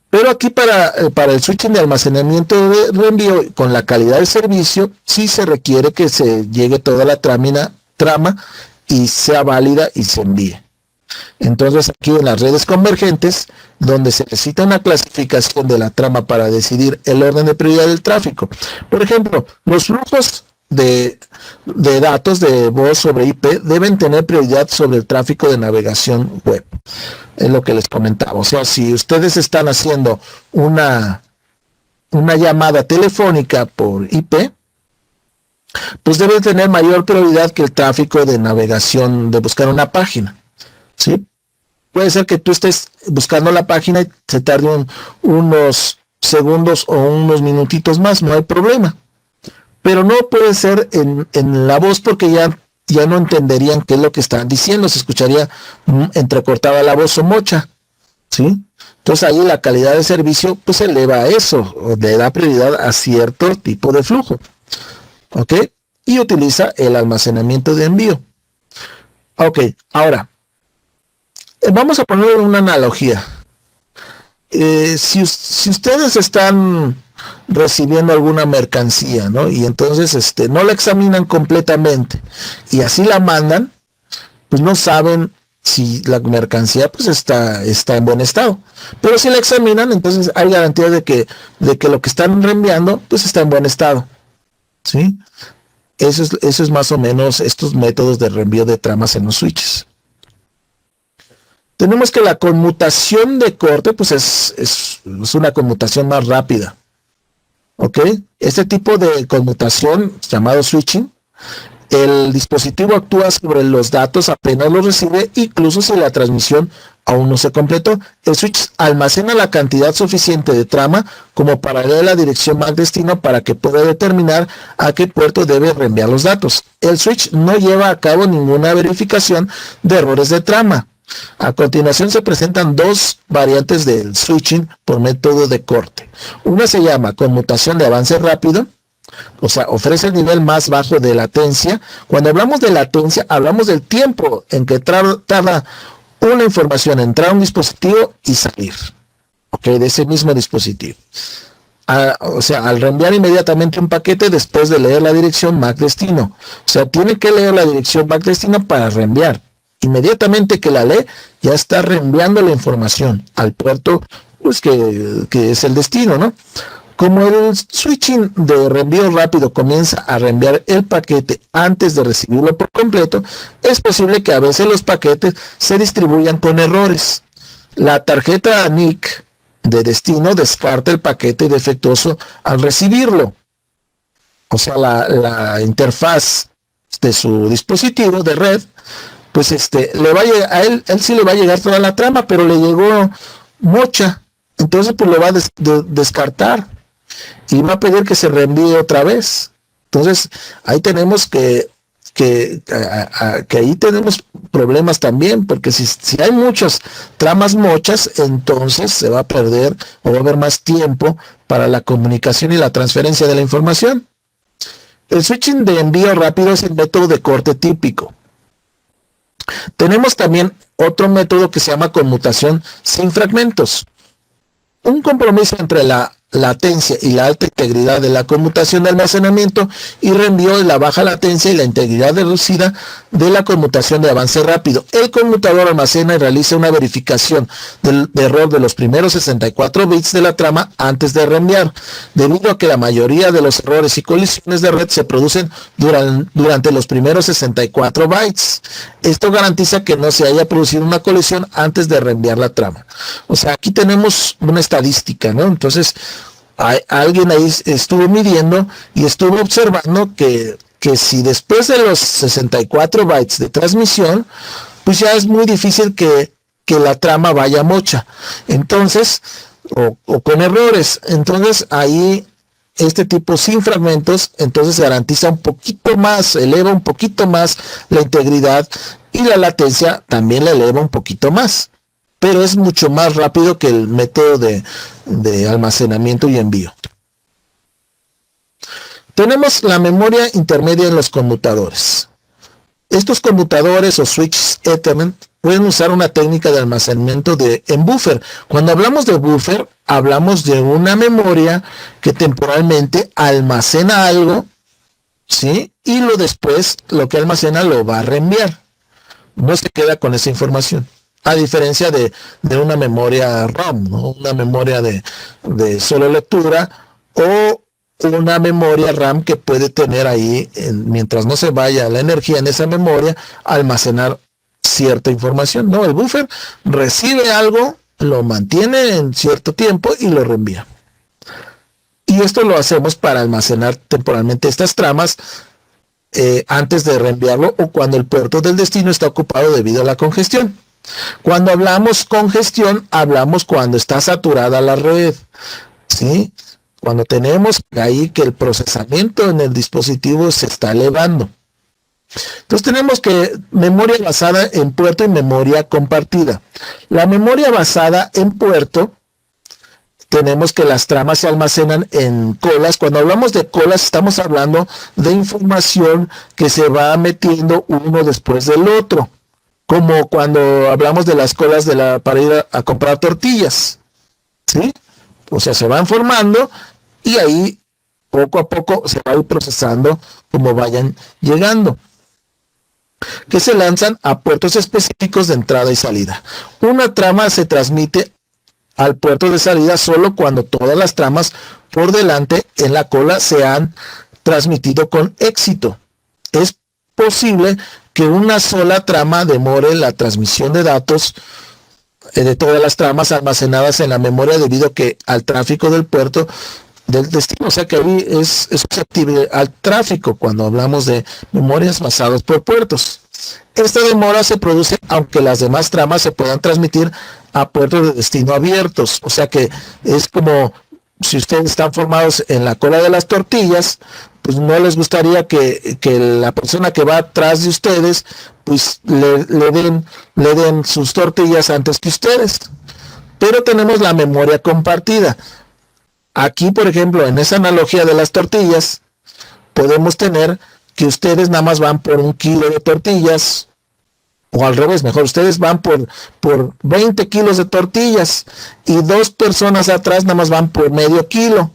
Speaker 1: Pero aquí para el switching de almacenamiento de reenvío con la calidad de servicio, sí se requiere que se llegue toda la trama y sea válida y se envíe. Entonces aquí en las redes convergentes, donde se necesita una clasificación de la trama para decidir el orden de prioridad del tráfico. Por ejemplo, los flujos de datos de voz sobre IP deben tener prioridad sobre el tráfico de navegación web. Es lo que les comentaba. O sea, si ustedes están haciendo una llamada telefónica por IP, pues debe tener mayor prioridad que el tráfico de navegación, de buscar una página. ¿Sí? Puede ser que tú estés buscando la página y se tarde unos segundos o unos minutitos más, no hay problema. Pero no puede ser en la voz porque ya no entenderían qué es lo que están diciendo, se escucharía entrecortada la voz o mocha, ¿sí? Entonces ahí la calidad de servicio pues se eleva a eso, o le da prioridad a cierto tipo de flujo, ¿ok? Y utiliza el almacenamiento de envío. Ok, ahora, vamos a poner una analogía. Si ustedes están recibiendo alguna mercancía, ¿no? Y entonces no la examinan completamente y así la mandan, pues no saben si la mercancía pues está en buen estado. Pero si la examinan, entonces hay garantía de que lo que están reenviando pues está en buen estado. ¿Sí? Eso es más o menos estos métodos de reenvío de tramas en los switches. Tenemos que la conmutación de corte pues es una conmutación más rápida. ¿Ok? Este tipo de conmutación, llamado switching, el dispositivo actúa sobre los datos apenas los recibe, incluso si la transmisión aún no se completó. El switch almacena la cantidad suficiente de trama como para leer la dirección MAC destino para que pueda determinar a qué puerto debe reenviar los datos. El switch no lleva a cabo ninguna verificación de errores de trama. A continuación se presentan dos variantes del switching por método de corte. Una se llama conmutación de avance rápido, o sea, ofrece el nivel más bajo de latencia. Cuando hablamos de latencia, hablamos del tiempo en que tarda una información en entrar a un dispositivo y salir, ¿ok? De ese mismo dispositivo. O sea, al reenviar inmediatamente un paquete después de leer la dirección MAC destino. O sea, tiene que leer la dirección MAC destino para reenviar. Inmediatamente que la lee, ya está reenviando la información al puerto, pues que es el destino, ¿no? Como el switching de reenvío rápido comienza a reenviar el paquete antes de recibirlo por completo, es posible que a veces los paquetes se distribuyan con errores. La tarjeta NIC de destino descarta el paquete defectuoso al recibirlo. O sea, la interfaz de su dispositivo de red, pues le va a llegar, a él sí le va a llegar toda la trama, pero le llegó mucha, entonces pues lo va a descartar y va a pedir que se reenvíe otra vez. Entonces ahí tenemos que ahí tenemos problemas también, porque si hay muchas tramas mochas, entonces se va a perder o va a haber más tiempo para la comunicación y la transferencia de la información. El switching de envío rápido es el método de corte típico. Tenemos también otro método que se llama conmutación sin fragmentos. Un compromiso entre la latencia y la alta integridad de la conmutación de almacenamiento y reenvío de la baja latencia y la integridad reducida de la conmutación de avance rápido. El conmutador almacena y realiza una verificación de error de los primeros 64 bits de la trama antes de reenviar, debido a que la mayoría de los errores y colisiones de red se producen durante los primeros 64 bytes. Esto garantiza que no se haya producido una colisión antes de reenviar la trama. O sea, aquí tenemos una estadística, ¿no? Entonces, alguien ahí estuvo midiendo y estuvo observando que si después de los 64 bytes de transmisión, pues ya es muy difícil que la trama vaya mocha. Entonces, o con errores. Entonces, ahí este tipo sin fragmentos, entonces garantiza un poquito más, eleva un poquito más la integridad y la latencia también la eleva un poquito más. Pero es mucho más rápido que el método de almacenamiento y envío. Tenemos la memoria intermedia en los conmutadores. Estos conmutadores o switches Ethernet pueden usar una técnica de almacenamiento en buffer. Cuando hablamos de buffer, hablamos de una memoria que temporalmente almacena algo, ¿sí? Y después lo que almacena lo va a reenviar. No se queda con esa información. A diferencia de una memoria RAM, ¿no? Una memoria de solo lectura o una memoria RAM que puede tener ahí, mientras no se vaya la energía en esa memoria, almacenar cierta información. No, el buffer recibe algo, lo mantiene en cierto tiempo y lo reenvía. Y esto lo hacemos para almacenar temporalmente estas tramas antes de reenviarlo o cuando el puerto del destino está ocupado debido a la congestión. Cuando hablamos congestión, hablamos cuando está saturada la red, ¿sí? Cuando tenemos ahí que el procesamiento en el dispositivo se está elevando. Entonces tenemos que memoria basada en puerto y memoria compartida. La memoria basada en puerto, tenemos que las tramas se almacenan en colas. Cuando hablamos de colas, estamos hablando de información que se va metiendo uno después del otro. Como cuando hablamos de las colas para ir a comprar tortillas, ¿sí? O sea, se van formando y ahí poco a poco se va a ir procesando como vayan llegando, que se lanzan a puertos específicos de entrada y salida. Una trama se transmite al puerto de salida solo cuando todas las tramas por delante en la cola se han transmitido con éxito. Es posible que una sola trama demore la transmisión de datos de todas las tramas almacenadas en la memoria debido al tráfico del puerto del destino. O sea que ahí es susceptible al tráfico cuando hablamos de memorias basadas por puertos. Esta demora se produce aunque las demás tramas se puedan transmitir a puertos de destino abiertos. O sea que es como si ustedes están formados en la cola de las tortillas, pues no les gustaría que la persona que va atrás de ustedes pues le den sus tortillas antes que ustedes. Pero tenemos la memoria compartida. Aquí, por ejemplo, en esa analogía de las tortillas, podemos tener que ustedes nada más van por 1 kilo de tortillas, o al revés, mejor, ustedes van por 20 kilos de tortillas y 2 personas atrás nada más van por medio kilo.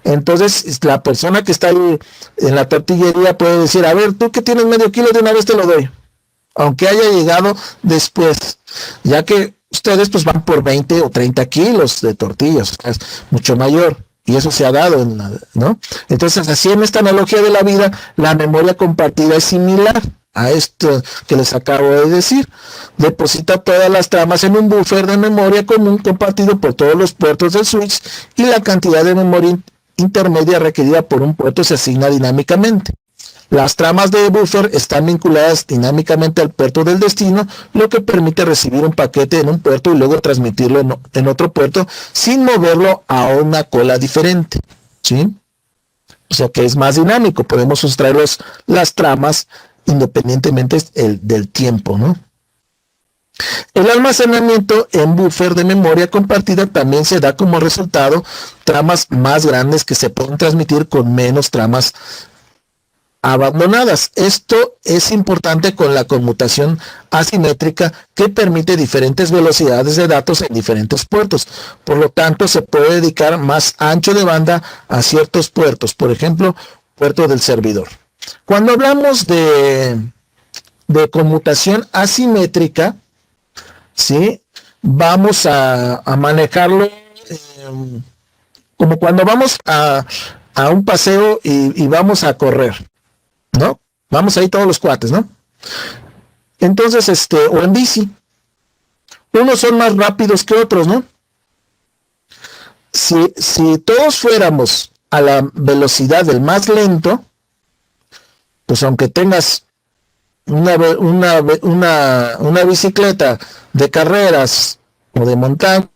Speaker 1: Entonces, la persona que está ahí en la tortillería puede decir, a ver, tú que tienes medio kilo, de una vez te lo doy, aunque haya llegado después, ya que ustedes pues van por 20 o 30 kilos de tortillas, o sea, es mucho mayor, y eso se ha dado, ¿no? Entonces, así en esta analogía de la vida, la memoria compartida es similar a esto que les acabo de decir. Deposita todas las tramas en un buffer de memoria común compartido por todos los puertos del switch y la cantidad de memoria intermedia requerida por un puerto se asigna dinámicamente. Las tramas de buffer están vinculadas dinámicamente al puerto del destino, lo que permite recibir un paquete en un puerto y luego transmitirlo en otro puerto sin moverlo a una cola diferente, ¿sí? O sea que es más dinámico, podemos sustraer las tramas independientemente del tiempo, ¿no? El almacenamiento en buffer de memoria compartida también se da como resultado tramas más grandes que se pueden transmitir con menos tramas abandonadas. Esto es importante con la conmutación asimétrica que permite diferentes velocidades de datos en diferentes puertos. Por lo tanto, se puede dedicar más ancho de banda a ciertos puertos, por ejemplo, puerto del servidor. Cuando hablamos de conmutación asimétrica, ¿sí? Vamos a manejarlo como cuando vamos a un paseo y vamos a correr, ¿no? Vamos ahí todos los cuates, ¿no? Entonces, o en bici. Unos son más rápidos que otros, ¿no? Si todos fuéramos a la velocidad del más lento, pues aunque tengas una bicicleta de carreras o de montaña,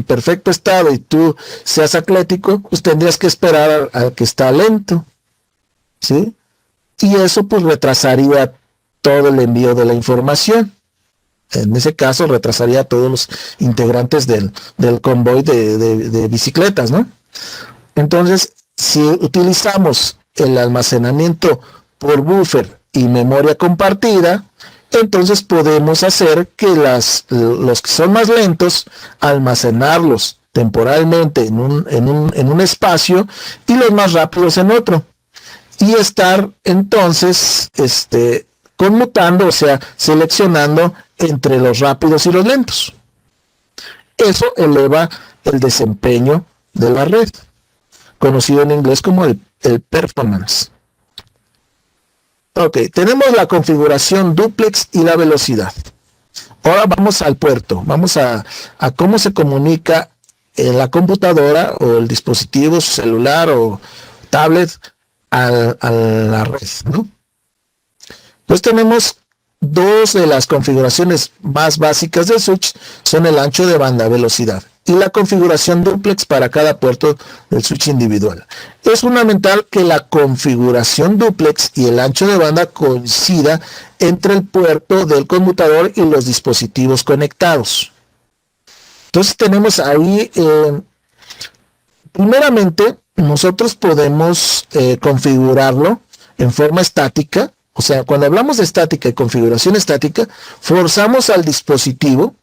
Speaker 1: perfecto estado, y tú seas atlético, pues tendrías que esperar al que está lento, ¿sí? Y eso pues retrasaría todo el envío de la información. En ese caso retrasaría a todos los integrantes del convoy de bicicletas, ¿no? Entonces, si utilizamos el almacenamiento por buffer y memoria compartida, entonces podemos hacer que los que son más lentos, almacenarlos temporalmente en un espacio y los más rápidos en otro. Y estar entonces conmutando, o sea, seleccionando entre los rápidos y los lentos. Eso eleva el desempeño de la red, conocido en inglés como el performance. Ok, tenemos la configuración duplex y la velocidad. Ahora vamos al puerto, vamos a cómo se comunica la computadora o el dispositivo celular o tablet a la red, ¿no? Pues tenemos dos de las configuraciones más básicas del switch, son el ancho de banda, velocidad, y la configuración duplex para cada puerto del switch individual. Es fundamental que la configuración duplex y el ancho de banda coincida entre el puerto del conmutador y los dispositivos conectados. Entonces tenemos ahí, primeramente, nosotros podemos configurarlo en forma estática. O sea, cuando hablamos de estática y configuración estática, forzamos al dispositivo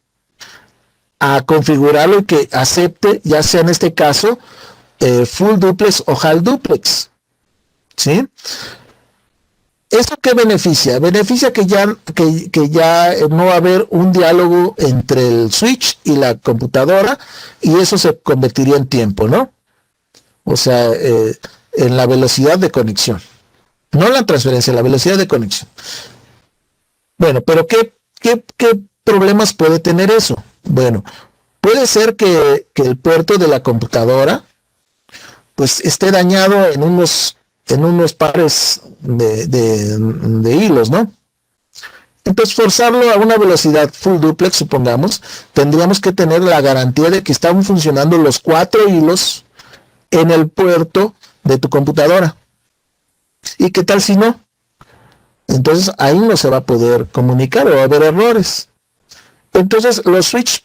Speaker 1: a configurarlo y que acepte, ya sea en este caso, full duplex o half duplex. ¿Sí? ¿Eso qué beneficia? Beneficia que ya no va a haber un diálogo entre el switch y la computadora, y eso se convertiría en tiempo, ¿no? O sea, en la velocidad de conexión. No la transferencia, la velocidad de conexión. Bueno, pero ¿qué problemas puede tener eso? Bueno, puede ser que el puerto de la computadora pues esté dañado en unos pares de hilos, ¿no? Entonces, forzarlo a una velocidad full duplex, supongamos, tendríamos que tener la garantía de que están funcionando los 4 hilos en el puerto de tu computadora. ¿Y qué tal si no? Entonces ahí no se va a poder comunicar o va a haber errores. Entonces los switch,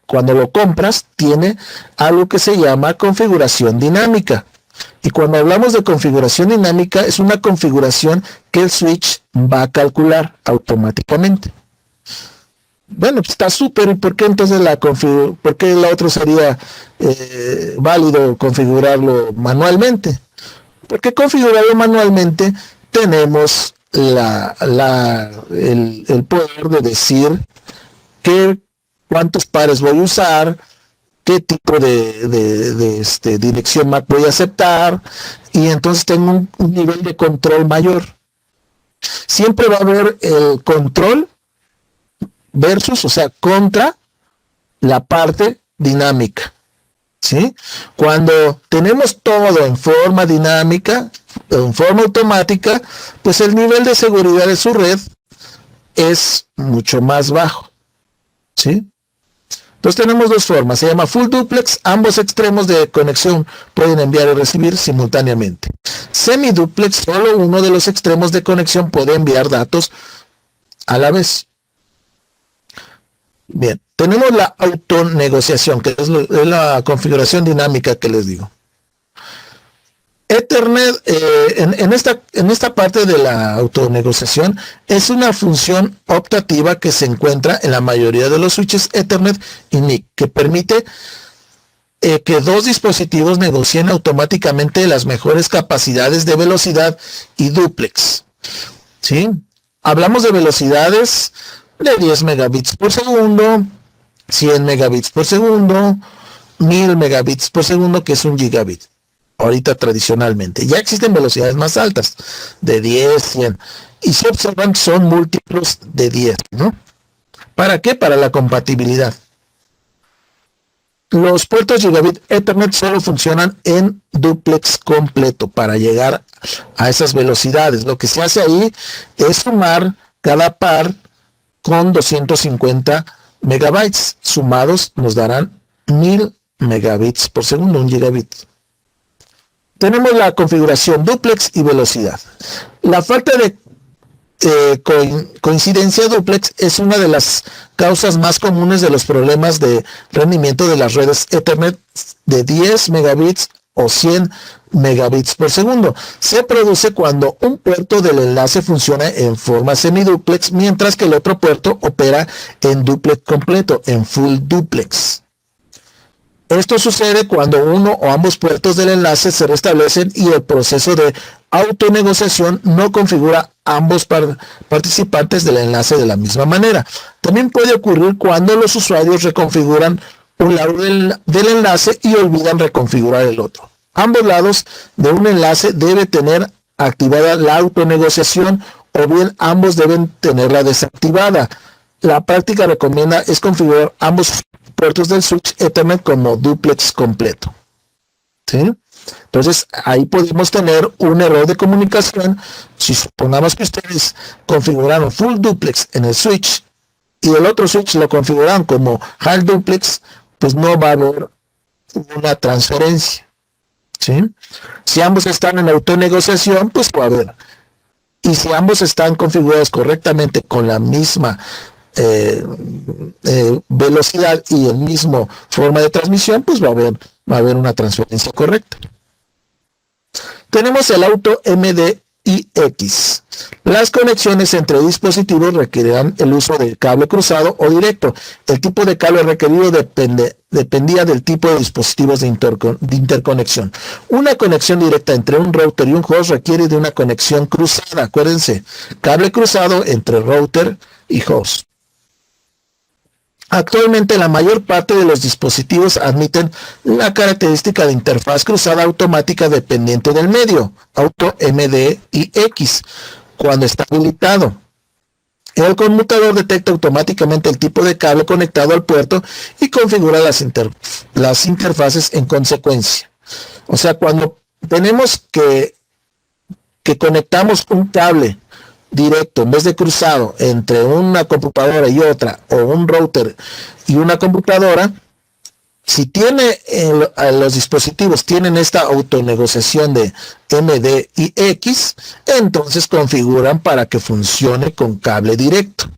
Speaker 1: cuando lo compras, tiene algo que se llama configuración dinámica. Y cuando hablamos de configuración dinámica, es una configuración que el switch va a calcular automáticamente. Bueno, pues está súper. ¿Y por qué entonces por qué la otra sería válido configurarlo manualmente? Porque configurarlo manualmente tenemos el poder de decir cuántos pares voy a usar, qué tipo de dirección MAC voy a aceptar, y entonces tengo un nivel de control mayor. Siempre va a haber el control versus, o sea, contra la parte dinámica. ¿Sí? Cuando tenemos todo en forma dinámica, en forma automática, pues el nivel de seguridad de su red es mucho más bajo, ¿sí? Entonces tenemos dos formas, se llama full duplex, ambos extremos de conexión pueden enviar y recibir simultáneamente. Semi-duplex, solo uno de los extremos de conexión puede enviar datos a la vez. Bien, tenemos la autonegociación, que es la configuración dinámica que les digo. Ethernet, en esta parte de la autonegociación, es una función optativa que se encuentra en la mayoría de los switches Ethernet y NIC, que permite que dos dispositivos negocien automáticamente las mejores capacidades de velocidad y duplex. ¿Sí? Hablamos de velocidades de 10 megabits por segundo, 100 megabits por segundo, 1000 megabits por segundo, que es un gigabit. Ahorita tradicionalmente. Ya existen velocidades más altas, de 10, 100. Y si observan, son múltiplos de 10, ¿no? ¿Para qué? Para la compatibilidad. Los puertos Gigabit Ethernet solo funcionan en duplex completo para llegar a esas velocidades. Lo que se hace ahí es sumar cada par con 250 megabytes. Sumados nos darán 1000 megabits por segundo, un gigabit. Tenemos la configuración duplex y velocidad. La falta de coincidencia duplex es una de las causas más comunes de los problemas de rendimiento de las redes Ethernet de 10 megabits o 100 megabits por segundo. Se produce cuando un puerto del enlace funciona en forma semiduplex, mientras que el otro puerto opera en duplex completo, en full duplex. Esto sucede cuando uno o ambos puertos del enlace se restablecen y el proceso de autonegociación no configura ambos participantes del enlace de la misma manera. También puede ocurrir cuando los usuarios reconfiguran un lado del enlace y olvidan reconfigurar el otro. Ambos lados de un enlace deben tener activada la autonegociación o bien ambos deben tenerla desactivada. La práctica recomienda es configurar ambos puertos del switch Ethernet como duplex completo. ¿Sí? Entonces, ahí podemos tener un error de comunicación. Si supongamos que ustedes configuraron full duplex en el switch y el otro switch lo configuran como half duplex, pues no va a haber una transferencia. ¿Sí? Si ambos están en autonegociación, pues va a haber. Y si ambos están configurados correctamente con la misma velocidad y el mismo forma de transmisión, pues va a haber una transferencia correcta. Tenemos el auto MDIX. Las conexiones entre dispositivos requerirán el uso del cable cruzado o directo. El tipo de cable requerido dependía del tipo de dispositivos de interconexión. Una conexión directa entre un router y un host requiere de una conexión cruzada. Acuérdense, cable cruzado entre router y host. Actualmente la mayor parte de los dispositivos admiten la característica de interfaz cruzada automática dependiente del medio, auto MDIX, cuando está habilitado. El conmutador detecta automáticamente el tipo de cable conectado al puerto y configura las interfaces en consecuencia. O sea, cuando tenemos que conectamos un cable directo en vez de cruzado entre una computadora y otra, o un router y una computadora, si tiene los dispositivos tienen esta autonegociación de MDIX, entonces configuran para que funcione con cable directo.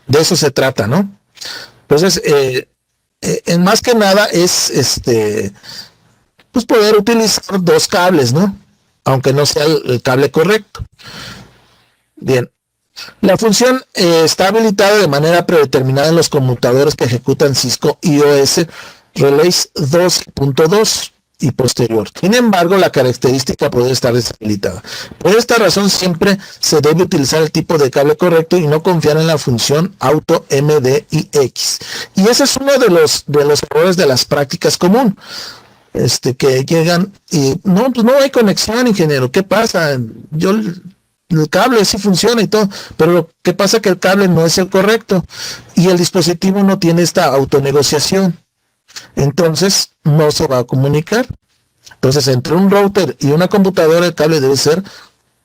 Speaker 1: De eso se trata, ¿no? Entonces, en más que nada es pues poder utilizar dos cables, ¿no? Aunque no sea el cable correcto. Bien, la función está habilitada de manera predeterminada en los conmutadores que ejecutan Cisco iOS Relays 2.2 y posterior. Sin embargo, la característica puede estar deshabilitada. Por esta razón, siempre se debe utilizar el tipo de cable correcto y no confiar en la función auto MDIX. Y ese es uno de los errores de las prácticas común. Que llegan y no, pues no hay conexión, ingeniero. ¿Qué pasa? El cable sí funciona y todo, pero ¿qué pasa? Que el cable no es el correcto y el dispositivo no tiene esta autonegociación. Entonces no se va a comunicar. Entonces, entre un router y una computadora, el cable debe ser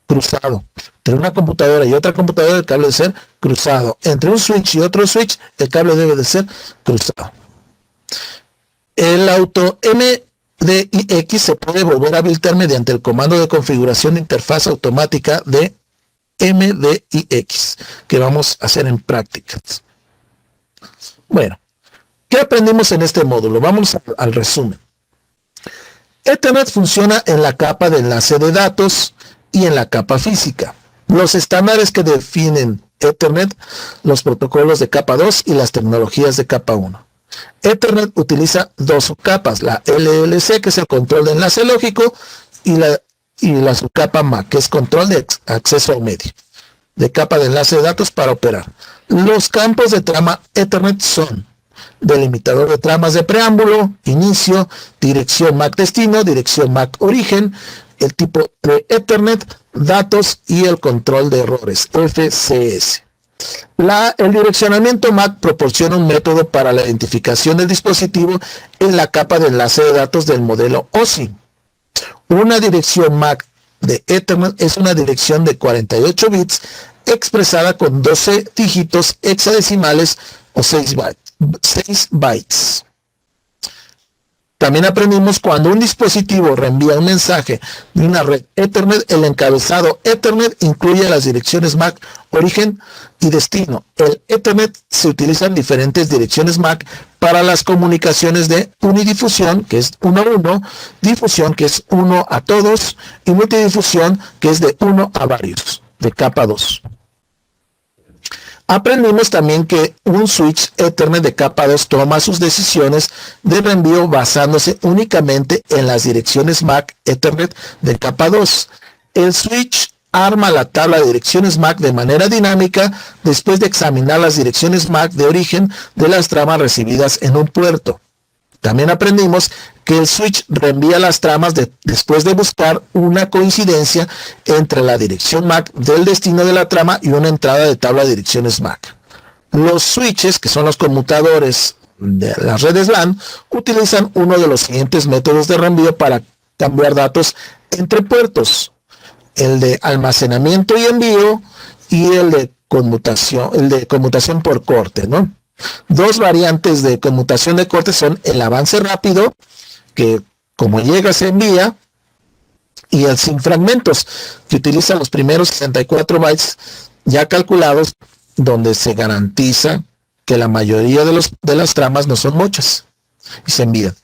Speaker 1: cruzado. Entre una computadora y otra computadora, el cable debe ser cruzado. Entre un switch y otro switch, el cable debe de ser cruzado. El auto MDIX se puede volver a habilitar mediante el comando de configuración de interfaz automática de MDIX, que vamos a hacer en prácticas. Bueno, ¿qué aprendimos en este módulo? Vamos al resumen. Ethernet funciona en la capa de enlace de datos y en la capa física. Los estándares que definen Ethernet, los protocolos de capa 2 y las tecnologías de capa 1. Ethernet utiliza dos capas, la LLC, que es el control de enlace lógico, y la subcapa MAC, que es control de acceso al medio, de capa de enlace de datos para operar. Los campos de trama Ethernet son delimitador de tramas de preámbulo, inicio, dirección MAC destino, dirección MAC origen, el tipo de Ethernet, datos y el control de errores, FCS. El direccionamiento MAC proporciona un método para la identificación del dispositivo en la capa de enlace de datos del modelo OSI. Una dirección MAC de Ethernet es una dirección de 48 bits expresada con 12 dígitos hexadecimales o 6 bytes. También aprendimos cuando un dispositivo reenvía un mensaje de una red Ethernet, el encabezado Ethernet incluye las direcciones MAC origen y destino. El Ethernet se utiliza en diferentes direcciones MAC para las comunicaciones de unidifusión, que es 1 a 1, difusión, que es 1 a todos, y multidifusión, que es de 1 a varios, de capa 2. Aprendimos también que un switch Ethernet de capa 2 toma sus decisiones de reenvío basándose únicamente en las direcciones MAC Ethernet de capa 2. El switch arma la tabla de direcciones MAC de manera dinámica después de examinar las direcciones MAC de origen de las tramas recibidas en un puerto. También aprendimos que el switch reenvía las tramas después de buscar una coincidencia entre la dirección MAC del destino de la trama y una entrada de tabla de direcciones MAC. Los switches, que son los conmutadores de las redes LAN, utilizan uno de los siguientes métodos de reenvío para cambiar datos entre puertos: el de almacenamiento y envío y el de conmutación por corte, ¿no? Dos variantes de conmutación de corte son el avance rápido, que como llega se envía, y el sin fragmentos, que utiliza los primeros 64 bytes ya calculados, donde se garantiza que la mayoría de las tramas no son muchas y se envían.